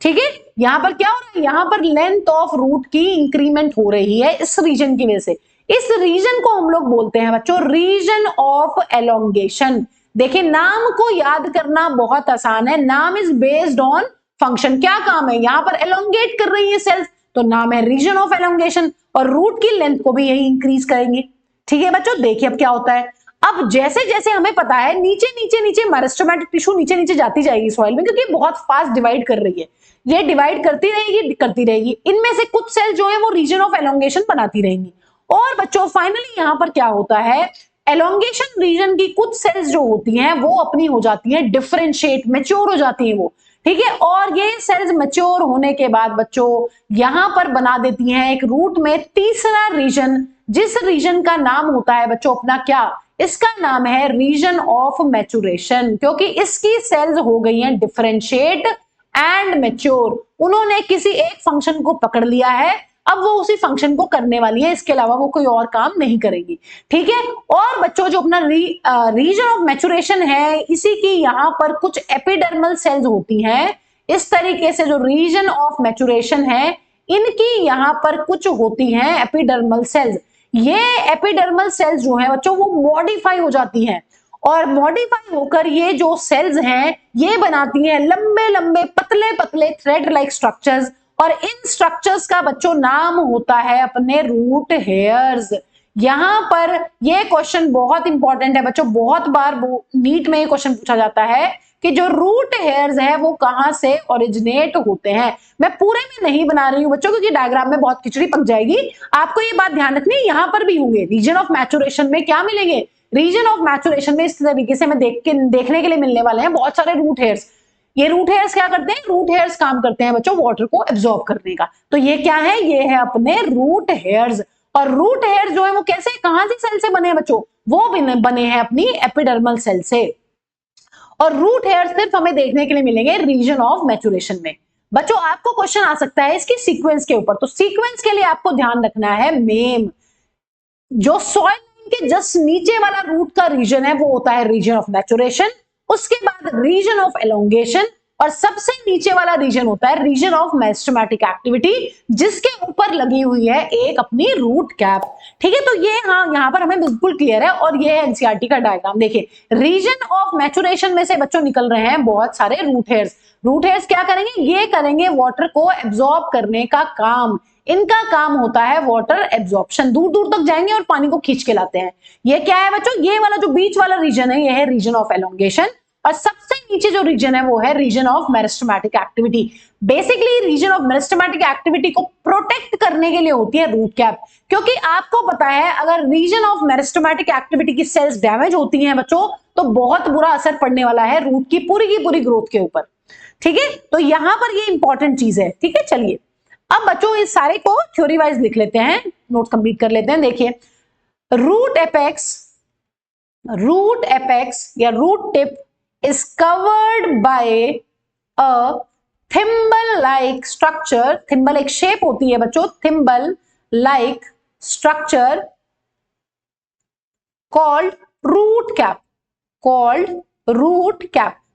ठीक है, यहां पर क्या हो रहा है? यहां पर लेंथ ऑफ रूट की इंक्रीमेंट हो रही है इस रीजन की वजह से। इस रीजन को हम लोग बोलते हैं बच्चों रीजन ऑफ एलोंगेशन। देखिए नाम को याद करना बहुत आसान है। नाम इज बेस्ड ऑन फंक्शन। क्या काम है? यहां पर एलोंगेट कर रही है सेल्स, तो नाम है रीजन ऑफ एलोंगेशन, और रूट की लेंथ को भी यही इंक्रीज करेंगे। ठीक है बच्चों, देखिए अब क्या होता है। अब जैसे जैसे हमें पता है नीचे नीचे नीचे मेरिस्टेमेटिक टिश्यू नीचे नीचे जाती जाएगी सॉइल में, क्योंकि बहुत फास्ट डिवाइड कर रही है। ये डिवाइड करती रहेगी। इनमें से कुछ सेल जो है वो रीजन ऑफ एलोंगेशन बनाती रहेंगी। और बच्चों फाइनली यहां पर क्या होता है, एलोंगेशन रीजन की कुछ सेल्स जो होती हैं वो अपनी हो जाती है डिफरेंशिएट, मैच्योर हो जाती है वो। ठीक है, और ये सेल्स मैच्योर होने के बाद बच्चों यहां पर बना देती हैं एक रूट में तीसरा रीजन, जिस रीजन का नाम होता है बच्चों अपना क्या? इसका नाम है रीजन ऑफ मैच्योरेशन, क्योंकि इसकी सेल्स हो गई हैं डिफरेंशिएट एंड मैच्योर। उन्होंने किसी एक फंक्शन को पकड़ लिया है, अब वो उसी फंक्शन को करने वाली है, इसके अलावा वो कोई और काम नहीं करेगी। ठीक है, और बच्चों जो अपना रीजन ऑफ मैच्योरेशन है, इसी की यहाँ पर कुछ एपिडर्मल सेल्स होती हैं। इस तरीके से जो रीजन ऑफ मैच्योरेशन है, इनकी यहाँ पर कुछ होती हैं एपिडर्मल सेल्स। ये एपिडर्मल सेल्स जो है बच्चों वो मॉडिफाई हो जाती हैं, और मॉडिफाई होकर ये जो सेल्स हैं ये बनाती हैं लंबे लंबे पतले पतले थ्रेड लाइक स्ट्रक्चर्स, और इन स्ट्रक्चर्स का बच्चों नाम होता है अपने रूट हेयर्स। यहां पर ये क्वेश्चन बहुत इंपॉर्टेंट है बच्चों, बहुत बार नीट में ये क्वेश्चन पूछा जाता है कि जो रूट हेयर्स है वो कहां से ओरिजिनेट होते हैं। मैं पूरे में नहीं बना रही हूं बच्चों क्योंकि डायग्राम में बहुत खिचड़ी पक जाएगी। आपको ये बात ध्यान रखनी है, यहां पर भी होंगे रीजन ऑफ मैचुरेशन में। क्या मिलेंगे? रीजन ऑफ मैचुरेशन में इस तरीके से हमें देखने के लिए मिलने वाले हैं बहुत सारे रूट हेयर्स। ये रूट हेयर्स क्या करते हैं? रूट हेयर्स काम करते हैं बच्चों वाटर को एब्जॉर्ब करने का। तो ये क्या है? ये है अपने रूट हेयर्स। और रूट हेयर्स जो है वो कैसे, कहां से सेल से बने हैं बच्चों? वो बने हैं अपनी एपिडर्मल सेल से। और रूट हेयर्स सिर्फ हमें देखने के लिए मिलेंगे रीजन ऑफ मैचुरेशन में। बच्चों आपको क्वेश्चन आ सकता है इसकी सीक्वेंस के ऊपर, तो सीक्वेंस के लिए आपको ध्यान रखना है मेम, जो सॉइल लाइन के जस्ट नीचे वाला रूट का रीजन है वो होता है रीजन ऑफ मैचुरेशन, उसके बाद रीजन ऑफ एलोंगेशन, और सबसे नीचे वाला रीजन होता है रीजन ऑफ मेरिस्टेमेटिक एक्टिविटी, जिसके ऊपर लगी हुई है एक अपनी रूट कैप। ठीक है, तो ये हाँ यहां पर हमें बिल्कुल क्लियर है। और ये है एनसीईआरटी का डायग्राम। देखिए रीजन ऑफ मैचुरेशन में से बच्चों निकल रहे हैं बहुत सारे रूट हेयर्स। रूट हेयर्स क्या करेंगे? ये करेंगे वाटर को एब्जॉर्ब करने का काम। इनका काम होता है वाटर एब्जॉर्प्शन, दूर दूर तक जाएंगे और पानी को खींच के लाते हैं। ये क्या है बच्चों? ये वाला जो बीच वाला रीजन है ये है रीजन ऑफ एलोंगेशन, और सबसे नीचे जो रीजन है वो है region of meristematic activity. Basically region of meristematic activity को प्रोटेक्ट करने के लिए होती है रूट कैप, क्योंकि आपको पता है अगर रीजन ऑफ मेरिस्टेमेटिक एक्टिविटी की सेल्स डैमेज होती हैं बच्चों तो बहुत बुरा असर पड़ने वाला है रूट की पूरी ग्रोथ के ऊपर। ठीक है, तो यहां पर ये इंपॉर्टेंट चीज है। ठीक है, चलिए अब बच्चों इस सारे को थ्योरी वाइज लिख लेते हैं, नोट कंप्लीट कर लेते हैं। देखिए रूट एपेक्स या root tip is covered by a thimble like structure। thimble एक शेप होती है बच्चों, thimble like structure called root cap।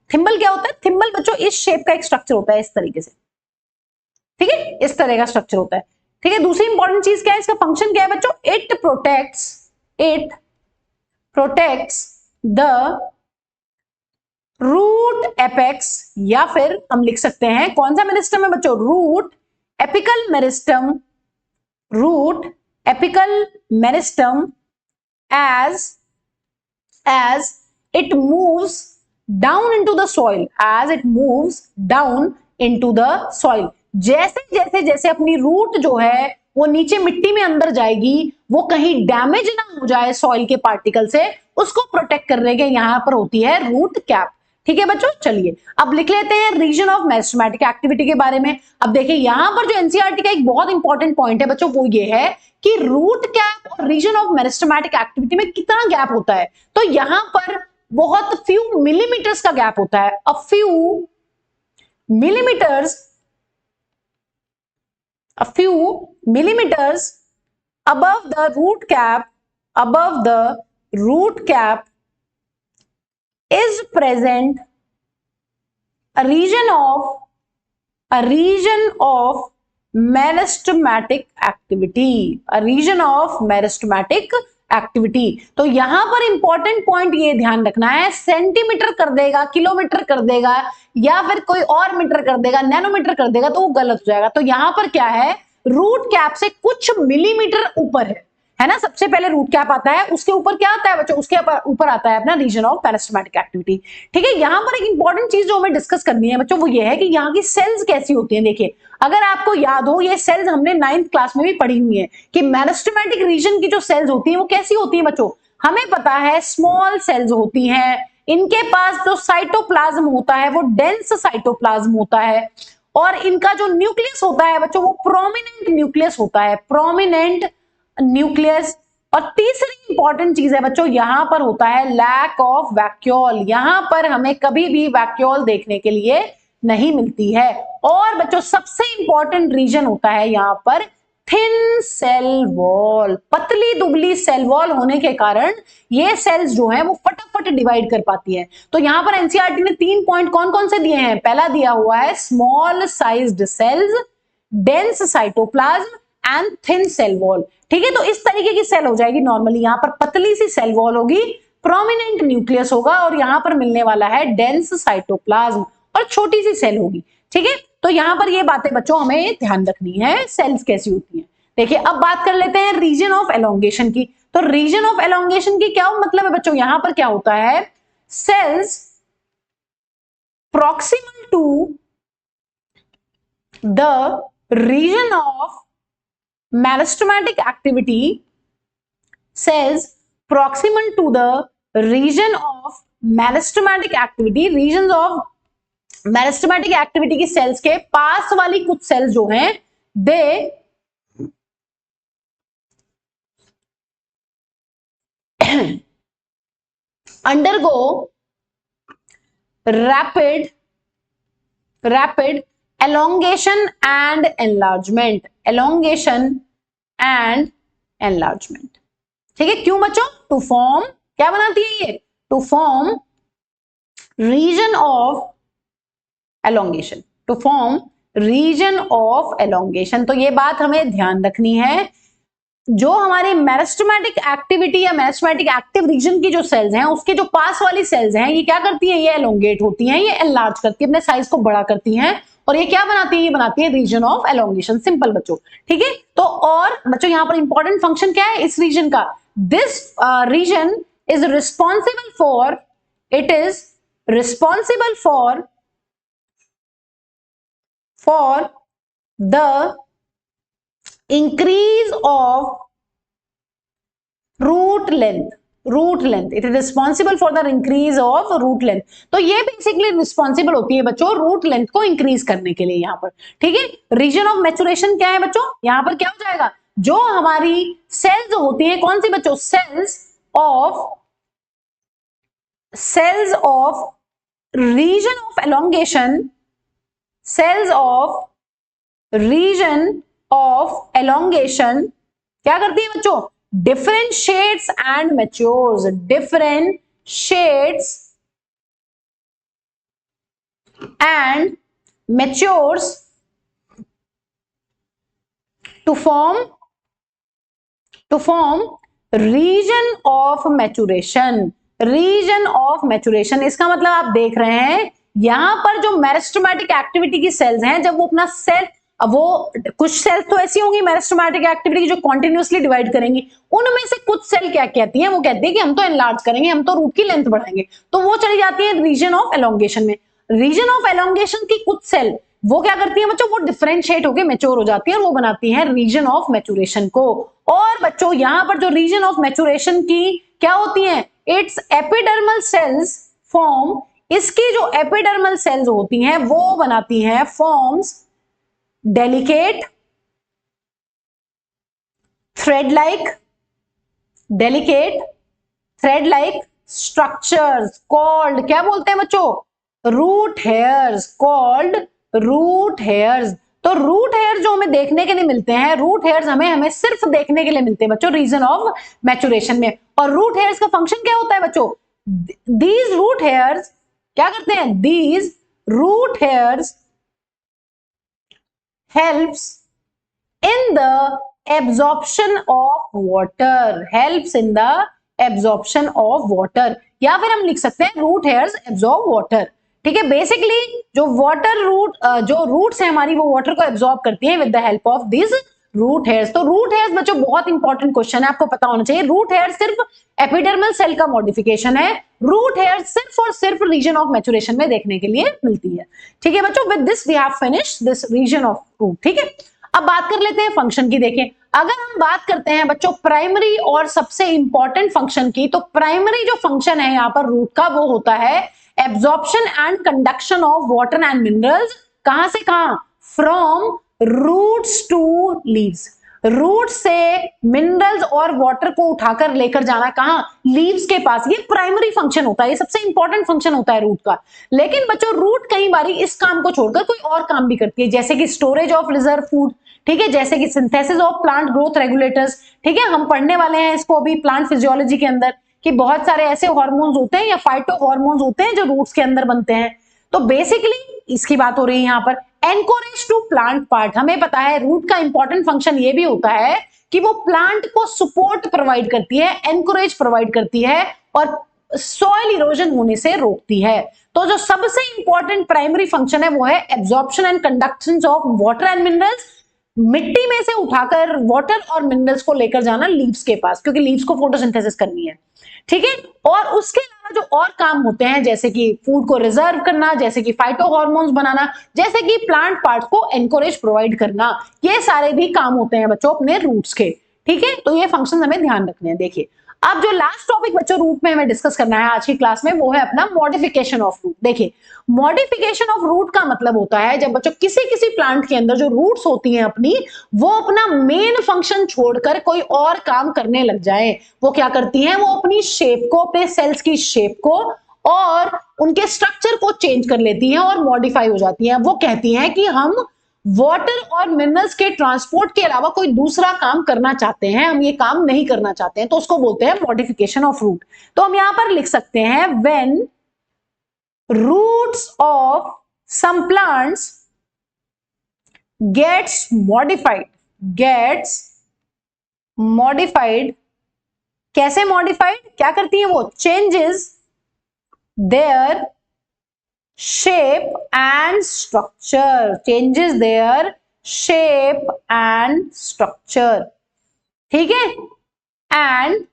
thimble क्या होता है? thimble बच्चों इस शेप का एक स्ट्रक्चर होता है, इस तरीके से। ठीक है, इस तरह का स्ट्रक्चर होता है। ठीक है, दूसरी इंपॉर्टेंट चीज क्या है, इसका फंक्शन क्या है बच्चों? It protects the root apex, या फिर हम लिख सकते हैं कौन सा मेरिस्टम है बच्चों? Root apical meristem as it moves down into the soil, जैसे अपनी रूट जो है वो नीचे मिट्टी में अंदर जाएगी, वो कहीं डैमेज ना हो जाए सॉइल के पार्टिकल से, उसको प्रोटेक्ट करने के यहां पर होती है रूट कैप। ठीक है बच्चों, चलिए अब लिख लेते हैं रीजन ऑफ मेरिस्टेमेटिक एक्टिविटी के बारे में। अब देखिए यहां पर जो एनसीईआरटी का एक बहुत इंपॉर्टेंट पॉइंट है बच्चों वो ये है कि रूट कैप और रीजन ऑफ मेरिस्टेमेटिक एक्टिविटी में कितना गैप होता है। तो यहां पर बहुत फ्यू मिलीमीटर्स का गैप होता है, a few millimeters above the root cap is present a region of meristematic activity। तो यहां पर इंपॉर्टेंट पॉइंट ये ध्यान रखना है, सेंटीमीटर कर देगा, किलोमीटर कर देगा, या फिर कोई और मीटर कर देगा, नैनोमीटर कर देगा, तो वो गलत हो जाएगा। तो यहां पर क्या है, रूट कैप से कुछ मिलीमीटर ऊपर है ना। सबसे पहले रूट कैप आता है, उसके ऊपर क्या आता है बच्चों? उसके ऊपर आता है अपना रीजन ऑफ मेरिस्टेमेटिक एक्टिविटी। ठीक है, यहां पर एक इंपॉर्टेंट चीज जो हमें डिस्कस करनी है बच्चों वो ये है कि यहाँ की सेल्स कैसी होती हैं। देखिए अगर आपको याद हो, ये सेल्स हमने 9th क्लास में भी पढ़ी हुई है कि मेरिस्टेमेटिक रीजन की जो सेल्स होती है वो कैसी होती है बच्चों? हमें पता है स्मॉल सेल्स होती हैं, इनके पास जो साइटोप्लाज्म होता है वो डेंस साइटोप्लाज्म होता है, और इनका जो न्यूक्लियस होता है बच्चों वो प्रोमिनेंट न्यूक्लियस होता है, और तीसरी इंपॉर्टेंट चीज है बच्चों यहां पर होता है लैक ऑफ वैक्यूल। यहां पर हमें कभी भी वैक्यूल देखने के लिए नहीं मिलती है। और बच्चों सबसे इंपॉर्टेंट रीजन होता है यहां पर थिन सेल वॉल। पतली दुबली सेल वॉल होने के कारण ये सेल्स जो हैं वो फटाफट डिवाइड कर पाती है। तो यहां पर एनसीईआरटी ने 3 पॉइंट कौन कौन से दिए हैं? पहला दिया हुआ है small sized cells, dense cytoplasm and thin cell wall. ठीक है, तो इस तरीके की सेल हो जाएगी नॉर्मली। यहां पर पतली सी सेल वॉल होगी, प्रोमिनेंट न्यूक्लियस होगा, और यहां पर मिलने वाला है डेंस साइटोप्लाज्म, और छोटी सी सेल होगी। ठीक है, तो यहां पर ये बातें बच्चों हमें ध्यान रखनी है, सेल्स कैसी होती हैं। देखिए अब बात कर लेते हैं रीजन ऑफ एलोंगेशन की। तो रीजन ऑफ एलोंगेशन की क्या मतलब है बच्चों, यहां पर क्या होता है, sales proximal to the region of meristematic activity, cells proximal to the region of meristematic activity, regions of meristematic activity की सेल्स के पास वाली कुछ सेल्स जो हैं दे undergo rapid elongation and enlargement, ठीक है। क्यों बच्चों, टू फॉर्म, क्या बनाती है ये, to form region of elongation, तो ये बात हमें ध्यान रखनी है, जो हमारे मेरिस्टेमेटिक एक्टिविटी या मेरिस्टेमेटिक एक्टिव रीजन की जो सेल्स हैं, उसके जो पास वाली सेल्स हैं, ये क्या करती हैं, ये एलोंगेट होती हैं, ये एनलार्ज करती है, अपने साइज को बड़ा करती हैं, और ये क्या बनाती है, ये बनाती है रीजन ऑफ एलोंगेशन। सिंपल बच्चों, ठीक है। तो और बच्चों यहां पर इंपॉर्टेंट फंक्शन क्या है इस रीजन का, this region is responsible for, it is responsible for the increase of root length, it is responsible for the increase of root length। तो ये बेसिकली रिस्पॉन्सिबल होती है बच्चों रूट लेंथ को इंक्रीज करने के लिए यहां पर, ठीक है। रीजन ऑफ मैचुरेशन क्या है बच्चों, यहां पर क्या हो जाएगा, जो हमारी सेल्स होती है, कौन सी बच्चों, cells of region of elongation, क्या करती है बच्चों, differentiates and matures to form region of maturation। इसका मतलब आप देख रहे हैं यहां पर जो मेरिस्टेमेटिक एक्टिविटी की सेल्स हैं, जब वो अपना सेल, अब वो कुछ सेल्स तो ऐसी होंगी मेरिस्टेमेटिक एक्टिविटी जो कॉन्टिन्यूसली डिवाइड करेंगी, उनमें से कुछ सेल क्या कहती हैं, वो कहती है कि हम तो एनलार्ज करेंगे, हम तो रूट की लेंथ बढ़ाएंगे, तो वो चली जाती है रीजन ऑफ एलोंगेशन में। रीजन ऑफ एलोंगेशन की कुछ सेल वो क्या करती है बच्चों, वो डिफरेंशिएट होकर मैच्योर हो जाती है और वो बनाती है रीजन ऑफ मैचुरेशन को। और बच्चों यहां पर जो रीजन ऑफ मैचुरेशन की क्या होती है, इट्स एपिडर्मल सेल्स फॉर्म, इसकी जो एपिडर्मल सेल्स होती हैं वो बनाती हैं, forms delicate thread like structures called, क्या बोलते हैं बच्चों, root hairs, called root hairs. तो रूट हेयर जो हमें देखने के लिए मिलते हैं, रूट हेयर्स हमें सिर्फ देखने के लिए मिलते हैं बच्चों रीजन ऑफ मैचुरेशन में। और रूट हेयर्स का फंक्शन क्या होता है बच्चों, दीज रूट हेयर्स क्या करते हैं, these root hairs helps in the absorption of water, या फिर हम लिख सकते हैं रूट हेयर्स एब्जॉर्ब वाटर, ठीक है। बेसिकली जो वाटर रूट, जो रूट्स है हमारी, वो वाटर को एब्जॉर्ब करती हैं with the help of this root hairs. तो रूट हेयर्स बच्चों बहुत इंपॉर्टेंट क्वेश्चन है, आपको पता होना चाहिए। रूट हेयर सिर्फ एपिडर्मल सेल का मॉडिफिकेशन है, रूट हेयर सिर्फ और सिर्फ रीजन ऑफ मैचुरेशन में देखने के लिए मिलती है, ठीक है बच्चों। With this we have finished this region of root, ठीक है। अब बात कर लेते हैं फंक्शन की। देखें, अगर हम बात करते हैं बच्चों प्राइमरी और सबसे इंपॉर्टेंट फंक्शन की, तो प्राइमरी जो फंक्शन है यहाँ पर रूट का, वो होता है absorption and conduction of water and minerals. कहां से कहां, from roots to leaves, root से मिनरल्स और वाटर को उठाकर लेकर जाना कहां, लीव्स के पास। ये प्राइमरी फंक्शन होता है, ये सबसे इंपॉर्टेंट फंक्शन होता है रूट का। लेकिन बच्चों रूट कई बारी इस काम को छोड़कर कोई और काम भी करती है, जैसे कि स्टोरेज ऑफ रिजर्व फूड, ठीक है, जैसे कि synthesis of plant growth regulators, ठीक है। हम पढ़ने वाले हैं इसको अभी प्लांट फिजियोलॉजी के अंदर, कि बहुत सारे ऐसे हार्मोन्स होते हैं या फाइटो हार्मोन्स होते हैं जो रूट्स के अंदर बनते हैं। तो बेसिकली इसकी बात हो रही है यहाँ पर। एनकोरेज टू प्लांट पार्ट, हमें पता है रूट का इंपॉर्टेंट फंक्शन ये भी होता है कि वो प्लांट को सपोर्ट प्रोवाइड करती है, एनकोरेज प्रोवाइड करती है और सॉइल इरोजन होने से रोकती है। तो जो सबसे इंपॉर्टेंट प्राइमरी फंक्शन है वो है absorption and conduction of water and minerals, मिट्टी में से उठाकर वाटर और मिनरल्स को लेकर जाना लीव्स के पास, क्योंकि लीव्स को फोटोसिंथेसिस करनी है, ठीक है। और उसके अलावा जो और काम होते हैं, जैसे कि फूड को रिजर्व करना, जैसे कि फाइटो हॉर्मोन्स बनाना, जैसे कि प्लांट पार्ट्स को एनकरेज प्रोवाइड करना, ये सारे भी काम होते हैं बच्चों अपने रूट्स के, ठीक है। तो ये फंक्शन हमें ध्यान रखने हैं। देखिए अब जो लास्ट टॉपिक बच्चों रूट में हमें डिस्कस करना है आज की क्लास में, वो है अपना मॉडिफिकेशन ऑफ रूट। देखिए मॉडिफिकेशन ऑफ रूट का मतलब होता है जब बच्चों किसी प्लांट के अंदर जो रूट्स होती हैं अपनी, वो अपना मेन फंक्शन छोड़कर कोई और काम करने लग जाए। वो क्या करती हैं, वो अपनी शेप को, अपने सेल्स की शेप को और उनके स्ट्रक्चर को चेंज कर लेती हैं और मॉडिफाई हो जाती हैं। वो कहती हैं कि हम वाटर और मिनरल्स के ट्रांसपोर्ट के अलावा कोई दूसरा काम करना चाहते हैं, हम ये काम नहीं करना चाहते हैं, तो उसको बोलते हैं मॉडिफिकेशन ऑफ रूट। तो हम यहां पर लिख सकते हैं when roots of some plants gets modified कैसे modified, क्या करती है वो, changes their shape and structure, ठीक है, and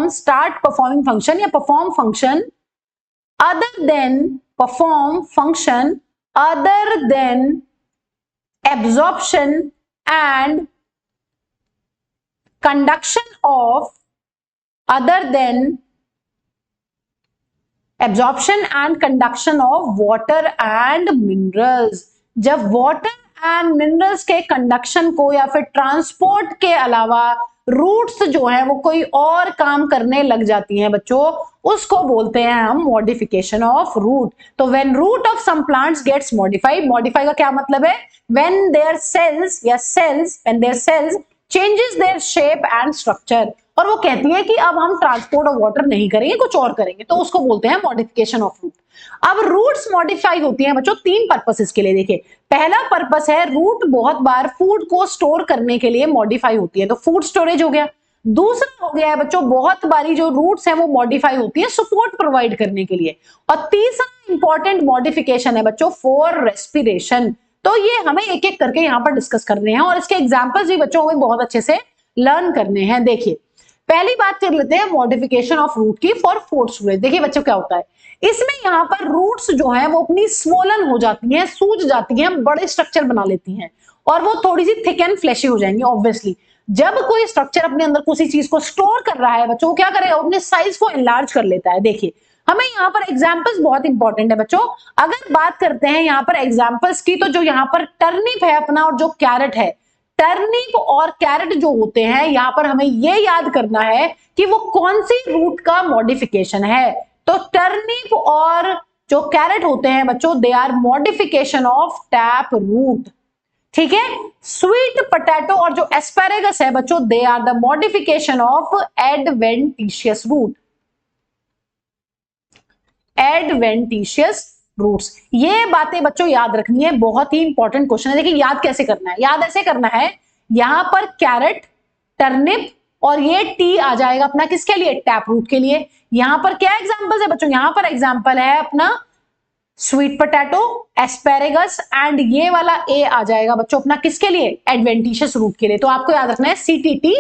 start performing function या perform function other than absorption and conduction of water and minerals। जब water and minerals के conduction को या फिर transport के अलावा रूट्स जो है वो कोई और काम करने लग जाती हैं बच्चों, उसको बोलते हैं हम मॉडिफिकेशन ऑफ रूट। तो when root of some plants gets modified, modify का क्या मतलब है, when their cells changes their shape and structure, और वो कहती है कि अब हम ट्रांसपोर्ट ऑफ वाटर नहीं करेंगे, कुछ और करेंगे, तो उसको बोलते हैं मॉडिफिकेशन ऑफ रूट। अब रूट्स मॉडिफाई होती हैं बच्चों तीन पर्पसेस के लिए। देखिए पहला पर्पस है, रूट बहुत बार फूड को स्टोर करने के लिए मॉडिफाई होती है, तो फूड स्टोरेज हो गया। दूसरा हो गया है बच्चों, बहुत बारी जो रूट्स हैं वो मॉडिफाई होती है सपोर्ट प्रोवाइड करने के लिए। और तीसरा इंपॉर्टेंट मॉडिफिकेशन है बच्चों फॉर रेस्पिरेशन। तो ये हमें एक एक करके यहाँ पर डिस्कस करने हैं और इसके एग्जाम्पल्स भी बच्चों हमें बहुत अच्छे से लर्न करने हैं। देखिए पहली बात कर लेते हैं मॉडिफिकेशन ऑफ रूट की फॉर फूड स्टोरेज। देखिए बच्चों क्या होता है, इसमें यहाँ पर रूट्स जो है वो अपनी स्मोलन हो जाती हैं, सूज जाती हैं, बड़े स्ट्रक्चर बना लेती हैं और वो थोड़ी सी थिक एंड फ्लैशी हो जाएंगी। ऑब्वियसली जब कोई स्ट्रक्चर अपने अंदर किसी चीज को स्टोर कर रहा है बच्चों, वो क्या करेगा, अपने साइज को एनलार्ज कर लेता है। देखिए हमें यहाँ पर एग्जाम्पल्स बहुत इंपॉर्टेंट है बच्चों। अगर बात करते हैं यहाँ पर एग्जाम्पल्स की, तो जो यहाँ पर टर्निप है अपना और जो कैरेट है, टर्निप और कैरेट जो होते हैं, यहाँ पर हमें ये याद करना है कि वो कौन सी रूट का मॉडिफिकेशन है। तो टर्निप और जो कैरेट होते हैं बच्चों, they are modification of tap root, ठीक है। स्वीट पोटैटो और जो एस्पैरेगस है बच्चों, they are the modification of adventitious root, roots. ये बातें बच्चों याद रखनी है, बहुत ही इंपॉर्टेंट क्वेश्चन है। देखिए याद कैसे करना है, याद ऐसे करना है, यहां पर कैरेट, टर्निप और ये टी आ जाएगा अपना किसके लिए, टैप रूट के लिए। यहां पर क्या एग्जांपल्स है बच्चों, यहां पर एग्जांपल है अपना स्वीट पोटैटो, एस्पैरेगस एंड ये वाला ए आ जाएगा बच्चों अपना किसके लिए, एडवेंटिशियस रूट के लिए। तो आपको याद रखना है CTT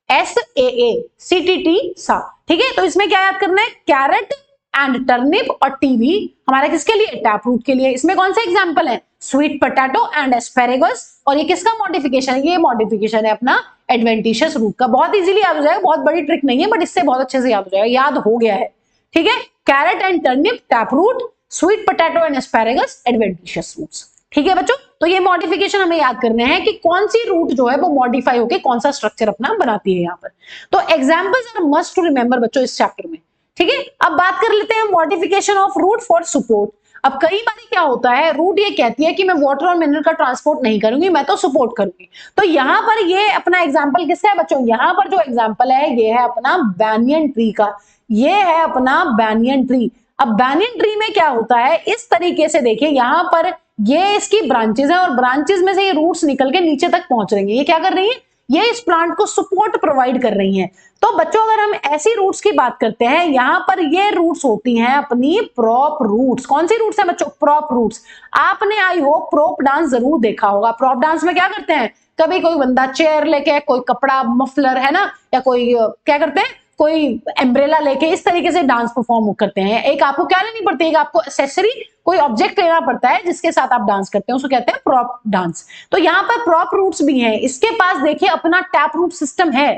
SAA, CTT सा, ठीक है। तो इसमें क्या याद करना है, कैरेट एंड टर्निप और टीवी हमारे किसके लिए, टैप रूट के लिए। इसमें कौन से एग्जांपल है, स्वीट पोटैटो एंड एस्पैरेगस, और ये किसका मॉडिफिकेशन है, ये मॉडिफिकेशन है अपना एडवेंटिशियस रूट का। बहुत इजीली याद हो जाएगा, बहुत बड़ी ट्रिक नहीं है, बट इससे बहुत अच्छे से याद हो जाएगा, याद हो गया है, ठीक है। Carrot and turnip tap root, sweet potato and asparagus adventitious roots, ठीक है बच्चों। तो ये मॉडिफिकेशन हमें याद करने हैं कि कौन सी रूट जो है वो मॉडिफाई होकर कौन सा स्ट्रक्चर अपना बनाती है यहाँ पर। तो examples are must to remember बच्चों इस चैप्टर में, ठीक है। अब बात कर लेते हैं modification of root for support. अब कई बार क्या होता है, रूट ये कहती है कि मैं वाटर और मिनरल का ट्रांसपोर्ट नहीं करूंगी, मैं तो सपोर्ट करूंगी। तो यहाँ पर ये अपना एग्जांपल किसका है बच्चों, यहाँ पर जो एग्जांपल है ये है अपना बैनियन ट्री का, ये है अपना बैनियन ट्री। अब बैनियन ट्री में क्या होता है, इस तरीके से देखिए, यहाँ पर ये इसकी ब्रांचेस है और ब्रांचेस में से ये रूट्स निकल के नीचे तक पहुंच रही है। ये क्या कर रही है, ये इस प्लांट को सपोर्ट प्रोवाइड कर रही हैं। तो बच्चों अगर हम ऐसी रूट्स की बात करते हैं, यहाँ पर ये रूट्स होती हैं अपनी प्रॉप रूट्स। कौन सी रूट्स है बच्चों? Prop roots. आपने आई होप प्रॉप डांस जरूर देखा होगा। प्रॉप डांस में क्या करते हैं, कभी कोई बंदा चेयर लेके, कोई कपड़ा मफलर है ना, या कोई क्या करते हैं, कोई एम्ब्रेला लेके इस तरीके से डांस परफॉर्म करते हैं। एक आपको क्या लेनी पड़ती है, एक आपको एक्सेसरी, कोई ऑब्जेक्ट लेना पड़ता है जिसके साथ आप डांस करते हैं, उसको कहते हैं प्रॉप डांस। तो यहाँ पर प्रॉप रूट्स भी हैं। इसके पास देखिए अपना टैप रूट सिस्टम है।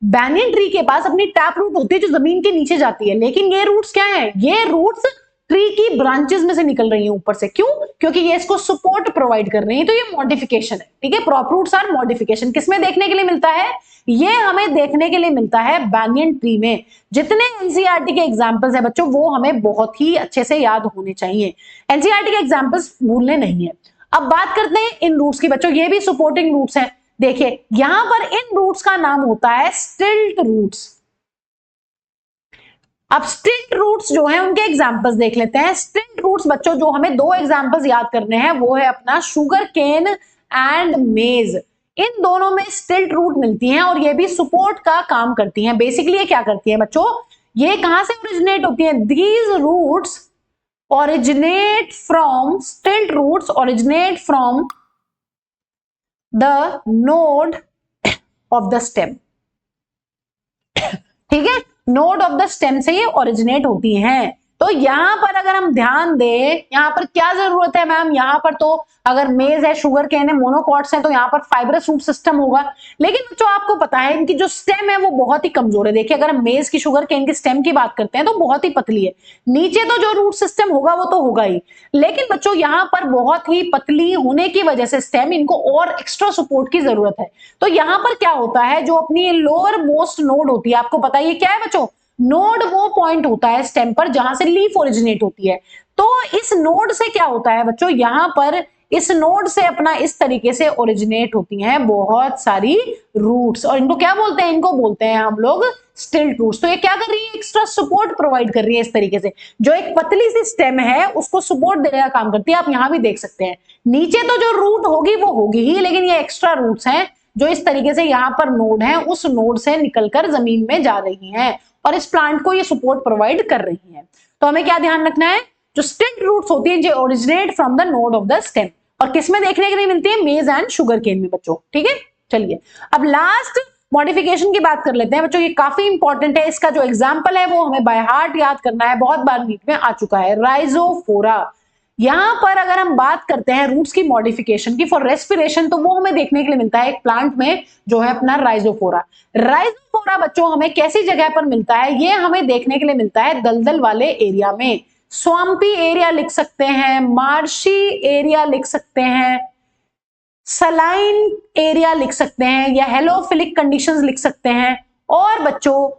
बैनियन ट्री के पास अपनी टैप रूट होती है जो जमीन के नीचे जाती है, लेकिन ये रूट्स क्या है, ये रूट्स ट्री की ब्रांचेस में से निकल रही हैं ऊपर से। क्यों? क्योंकि ये इसको सपोर्ट प्रोवाइड कर रही है। तो ये मॉडिफिकेशन है, ठीक है। Prop roots are modification. किसमें देखने के लिए मिलता है? ये हमें देखने के लिए मिलता है बैनियन ट्री में। जितने एनसीईआरटी के एग्जांपल्स हैं बच्चों, वो हमें बहुत ही अच्छे से याद होने चाहिए। एनसीईआरटी के एग्जांपल्स भूलने नहीं है। अब बात करते हैं इन रूट्स की बच्चों। ये भी सपोर्टिंग रूट्स हैं। देखिए यहां पर इन रूट्स का नाम होता है स्टिल्ट रूट्स। अब स्टिल्ट रूट्स जो हैं उनके एग्जांपल्स देख लेते हैं। स्टिल्ट रूट्स बच्चों जो हमें दो एग्जांपल्स याद करने हैं, वो है अपना शुगर केन एंड मेज। इन दोनों में स्टिल्ट रूट मिलती हैं और ये भी सपोर्ट का काम करती हैं। बेसिकली ये क्या करती हैं बच्चों, ये कहां से ओरिजिनेट होती हैं? These roots originate from, stilt roots originate from the node of the stem. ठीक है, नोड ऑफ द स्टेम से ये ओरिजिनेट होती हैं। तो यहां पर अगर हम ध्यान दें, यहां पर क्या जरूरत है मैम, यहां पर तो अगर मेज है, शुगर केन है, मोनोकॉट्स है, तो यहां पर फाइब्रस रूट सिस्टम होगा। लेकिन बच्चों आपको पता है इनकी जो स्टेम है वो बहुत ही कमजोर है। देखिए अगर हम मेज की, शुगर केन की स्टेम की बात करते हैं तो बहुत ही पतली है। नीचे तो जो रूट सिस्टम होगा वो तो होगा ही, लेकिन बच्चों यहां पर बहुत ही पतली होने की वजह से स्टेम, इनको और एक्स्ट्रा सपोर्ट की जरूरत है। तो यहां पर क्या होता है, जो अपनी लोअर मोस्ट नोड होती है, आपको पता है ये क्या है बच्चों, नोड वो पॉइंट होता है स्टेम पर जहां से लीफ ओरिजिनेट होती है। तो इस नोड से क्या होता है बच्चों, यहां पर इस नोड से अपना इस तरीके से ओरिजिनेट होती हैं बहुत सारी रूट्स, और इनको क्या बोलते हैं, इनको बोलते हैं हम लोग स्टिल्ट रूट्स। तो ये क्या कर रही है, एक्स्ट्रा सपोर्ट प्रोवाइड कर रही है। इस तरीके से जो एक पतली सी स्टेम है उसको सपोर्ट देने का काम करती है। आप यहां भी देख सकते हैं नीचे तो जो रूट होगी वो होगी ही, लेकिन ये एक्स्ट्रा रूट्स हैं जो इस तरीके से यहाँ पर नोड है, उस नोड से निकलकर जमीन में जा रही हैं और इस प्लांट को ये सपोर्ट प्रोवाइड कर रही हैं। तो हमें क्या ध्यान रखना है, जो स्टिल्ट रूट्स होती हैं जो originate from the node of the stem, और किसमें देखने के लिए मिलती है, मेज एंड शुगर केन में बच्चों। ठीक है, चलिए अब लास्ट मॉडिफिकेशन की बात कर लेते हैं बच्चों। ये काफी इंपॉर्टेंट है, इसका जो एग्जाम्पल है वो हमें बाय हार्ट याद करना है, बहुत बार नीट में आ चुका है, राइजोफोरा। यहां पर अगर हम बात करते हैं रूट्स की मॉडिफिकेशन की फॉर रेस्पिरेशन, तो वो हमें देखने के लिए मिलता है एक प्लांट में जो है अपना राइजोफोरा। राइजोफोरा बच्चों हमें कैसी जगह पर मिलता है, ये हमें देखने के लिए मिलता है दलदल वाले एरिया में। स्वाम्पी एरिया लिख सकते हैं, मार्शी एरिया लिख सकते हैं, सलाइन एरिया लिख सकते हैं, या हेलोफिलिक कंडीशंस लिख सकते हैं। और बच्चों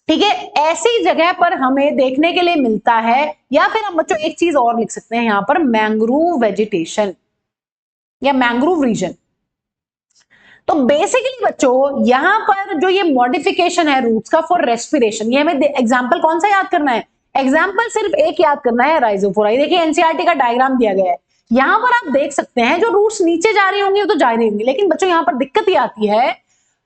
ठीक है, ऐसी जगह पर हमें देखने के लिए मिलता है, या फिर हम बच्चों एक चीज और लिख सकते हैं यहां पर, मैंग्रोव वेजिटेशन या मैंग्रोव रीजन। तो बेसिकली बच्चों यहां पर जो ये मॉडिफिकेशन है रूट्स का फॉर रेस्पिरेशन, ये हमें एग्जांपल कौन सा याद करना है, एग्जाम्पल सिर्फ एक याद करना है, राइजोफोरा। देखिए एनसीईआरटी का डायग्राम दिया गया है, यहां पर आप देख सकते हैं जो रूट्स नीचे जा रही होंगी वो तो जा रही होंगी, लेकिन बच्चों यहां पर दिक्कत ये आती है,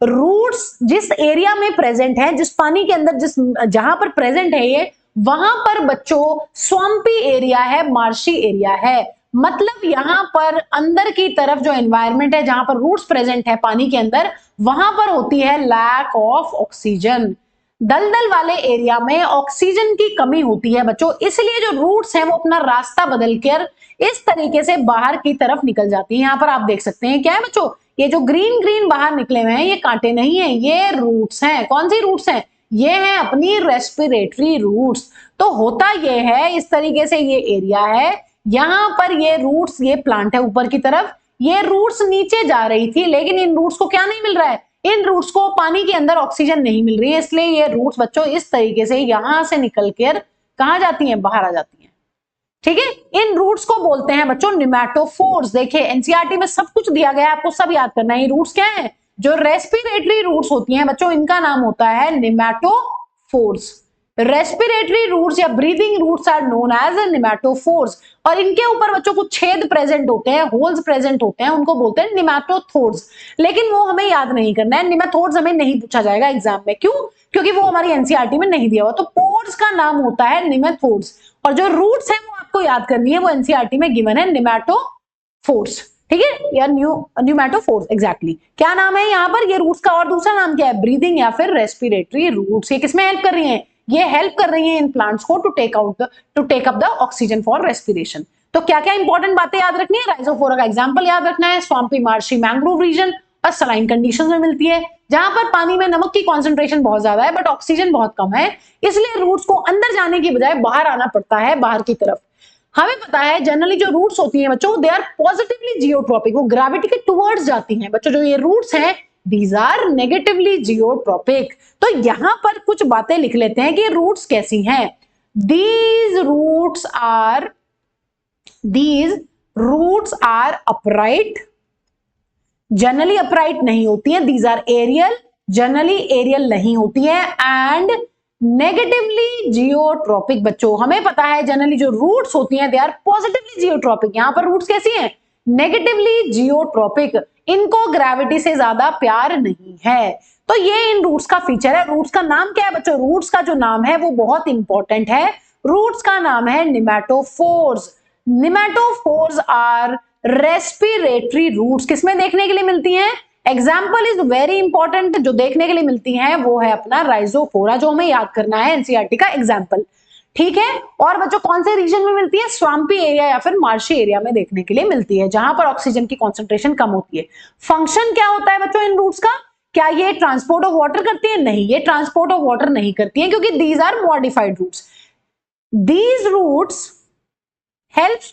रूट्स जिस एरिया में प्रेजेंट है, जिस पानी के अंदर, जिस जहां पर प्रेजेंट है ये, वहां पर बच्चों स्वाम्पी एरिया है, मार्शी एरिया है। मतलब यहां पर अंदर की तरफ जो एनवायरमेंट है, जहां पर रूट्स प्रेजेंट है पानी के अंदर, वहां पर होती है लैक ऑफ ऑक्सीजन। दलदल वाले एरिया में ऑक्सीजन की कमी होती है बच्चों, इसलिए जो रूट्स हैं वो अपना रास्ता बदलकर इस तरीके से बाहर की तरफ निकल जाती है। यहां पर आप देख सकते हैं क्या है बच्चों, ये जो ग्रीन ग्रीन बाहर निकले हुए हैं ये कांटे नहीं है, ये रूट्स हैं। कौन सी रूट्स हैं, ये हैं अपनी रेस्पिरेटरी रूट्स। तो होता ये है इस तरीके से, ये एरिया है, यहां पर ये रूट्स, ये प्लांट है ऊपर की तरफ, ये रूट्स नीचे जा रही थी, लेकिन इन रूट्स को क्या नहीं मिल रहा है, इन रूट्स को पानी के अंदर ऑक्सीजन नहीं मिल रही है, इसलिए ये रूट्स बच्चों इस तरीके से यहां से निकलकर कहां जाती हैं, बाहर आ जाती हैं। ठीक है, इन रूट्स को बोलते हैं बच्चों निमैटोफोर्स। देखिए एनसीईआरटी में सब कुछ दिया गया है, आपको सब याद करना है। ये रूट्स क्या है, जो रेस्पिरेटरी रूट्स होती हैं बच्चों, इनका नाम होता है निमैटोफोर्स। रेस्पिरेटरी रूट्स या breathing roots are known as pneumatophores, और इनके ऊपर बच्चों कुछ छेद प्रेजेंट होते हैं, होल्स प्रेजेंट होते हैं, उनको बोलते हैं निमेटोथोर्स। लेकिन वो हमें याद नहीं करना है, निमेटोड्स हमें नहीं पूछा जाएगा एग्जाम में। क्यों? क्योंकि वो हमारी एनसीईआरटी में नहीं दिया हुआ। तो पोर्स का नाम होता है निमेटोड्स, और जो रूट्स है वो आपको याद करनी है, वो एनसीईआरटी में गिवन है निमेटोफोर्स, ठीक है, या न्यूमेटोफोर्स एग्जैक्टली। क्या नाम है यहाँ पर? ये रूट्स का और दूसरा नाम क्या है? ब्रीदिंग या फिर रेस्पिरेटरी रूट्स। ये किसमें हेल्प कर रही हैं? ये हेल्प कर रही हैं इन प्लांट्स को to take up the oxygen for respiration. तो क्या क्या इंपॉर्टेंट बातें याद रखनी है? राइजोफोरा का एग्जांपल याद रखना है, स्वाम्पी मार्शी मैंग्रोव रीजन और सलाइन कंडीशंस में मिलती है, जहां पर पानी में नमक की कॉन्सेंट्रेशन बहुत ज्यादा है बट ऑक्सीजन बहुत कम है, इसलिए रूट्स को अंदर जाने की बजाय बाहर आना पड़ता है, बाहर की तरफ। हमें पता है जनरली जो रूट्स होती हैं बच्चों, दे आर पॉजिटिवली जियोट्रॉपिक, वो ग्रेविटी के टुवर्ड्स जाती हैं बच्चों। जो ये रूट्स हैं दीज आर नेगेटिवली जियोट्रॉपिक। तो यहां पर कुछ बातें लिख लेते हैं कि रूट्स कैसी हैं। These roots are upright, generally upright नहीं होती है। These are aerial, generally aerial नहीं होती है। And negatively geotropic. बच्चों हमें पता है जनरली जो रूट्स होती हैं दे आर पॉजिटिवली जियोट्रॉपिक। यहां पर रूट्स कैसी हैं? Negatively geotropic. इनको ग्रेविटी से ज्यादा प्यार नहीं है। तो ये इन रूट्स का फीचर है। रूट्स का नाम क्या है बच्चों? रूट्स का जो नाम है वो बहुत इंपॉर्टेंट है। रूट्स का नाम है pneumatophores. Pneumatophores are respiratory roots. किसमें देखने के लिए मिलती हैं? Example is very important. जो देखने के लिए मिलती हैं वो है अपना राइजोफोरा, जो हमें याद करना है एनसीईआरटी का एग्जाम्पल, ठीक है। और बच्चों कौन से रीजन में मिलती है? स्वाम्पी एरिया या फिर मार्शी एरिया में देखने के लिए मिलती है, जहां पर ऑक्सीजन की कॉन्सेंट्रेशन कम होती है। फंक्शन क्या होता है बच्चों इन रूट्स का? क्या ये ट्रांसपोर्ट ऑफ वाटर करती है? नहीं, ये ट्रांसपोर्ट ऑफ वाटर नहीं करती है, क्योंकि these are modified roots. These roots helps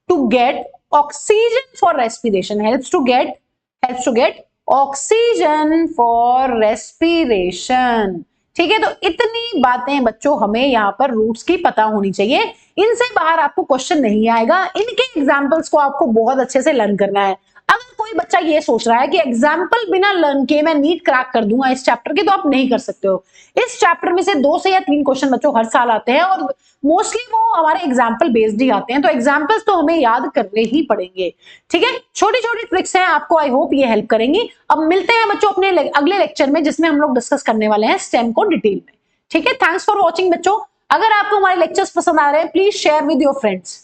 to get oxygen for respiration, helps to get oxygen for respiration, ठीक है। तो इतनी बातें बच्चों हमें यहाँ पर रूट्स की पता होनी चाहिए। इनसे बाहर आपको क्वेश्चन नहीं आएगा। इनके एग्जाम्पल्स को आपको बहुत अच्छे से लर्न करना है। अगर कोई बच्चा ये सोच रहा है कि एग्जाम्पल बिना लर्न के मैं नीट क्रैक कर दूंगा इस चैप्टर के, तो आप नहीं कर सकते हो। इस चैप्टर में से 2 से या 3 क्वेश्चन बच्चों हर साल आते हैं, और मोस्टली वो हमारे एग्जाम्पल बेस्ड ही आते हैं। तो एग्जाम्पल्स तो हमें याद करने ही पड़ेंगे, ठीक है। छोटी छोटी ट्रिक्स हैं, आपको आई होप ये हेल्प करेंगी। अब मिलते हैं बच्चों अपने अगले लेक्चर में, जिसमें हम लोग डिस्कस करने वाले हैं स्टेम को डिटेल में, ठीक है। थैंक्स फॉर वॉचिंग बच्चों। अगर आपको हमारे लेक्चर्स पसंद आ रहे हैं please share with your friends.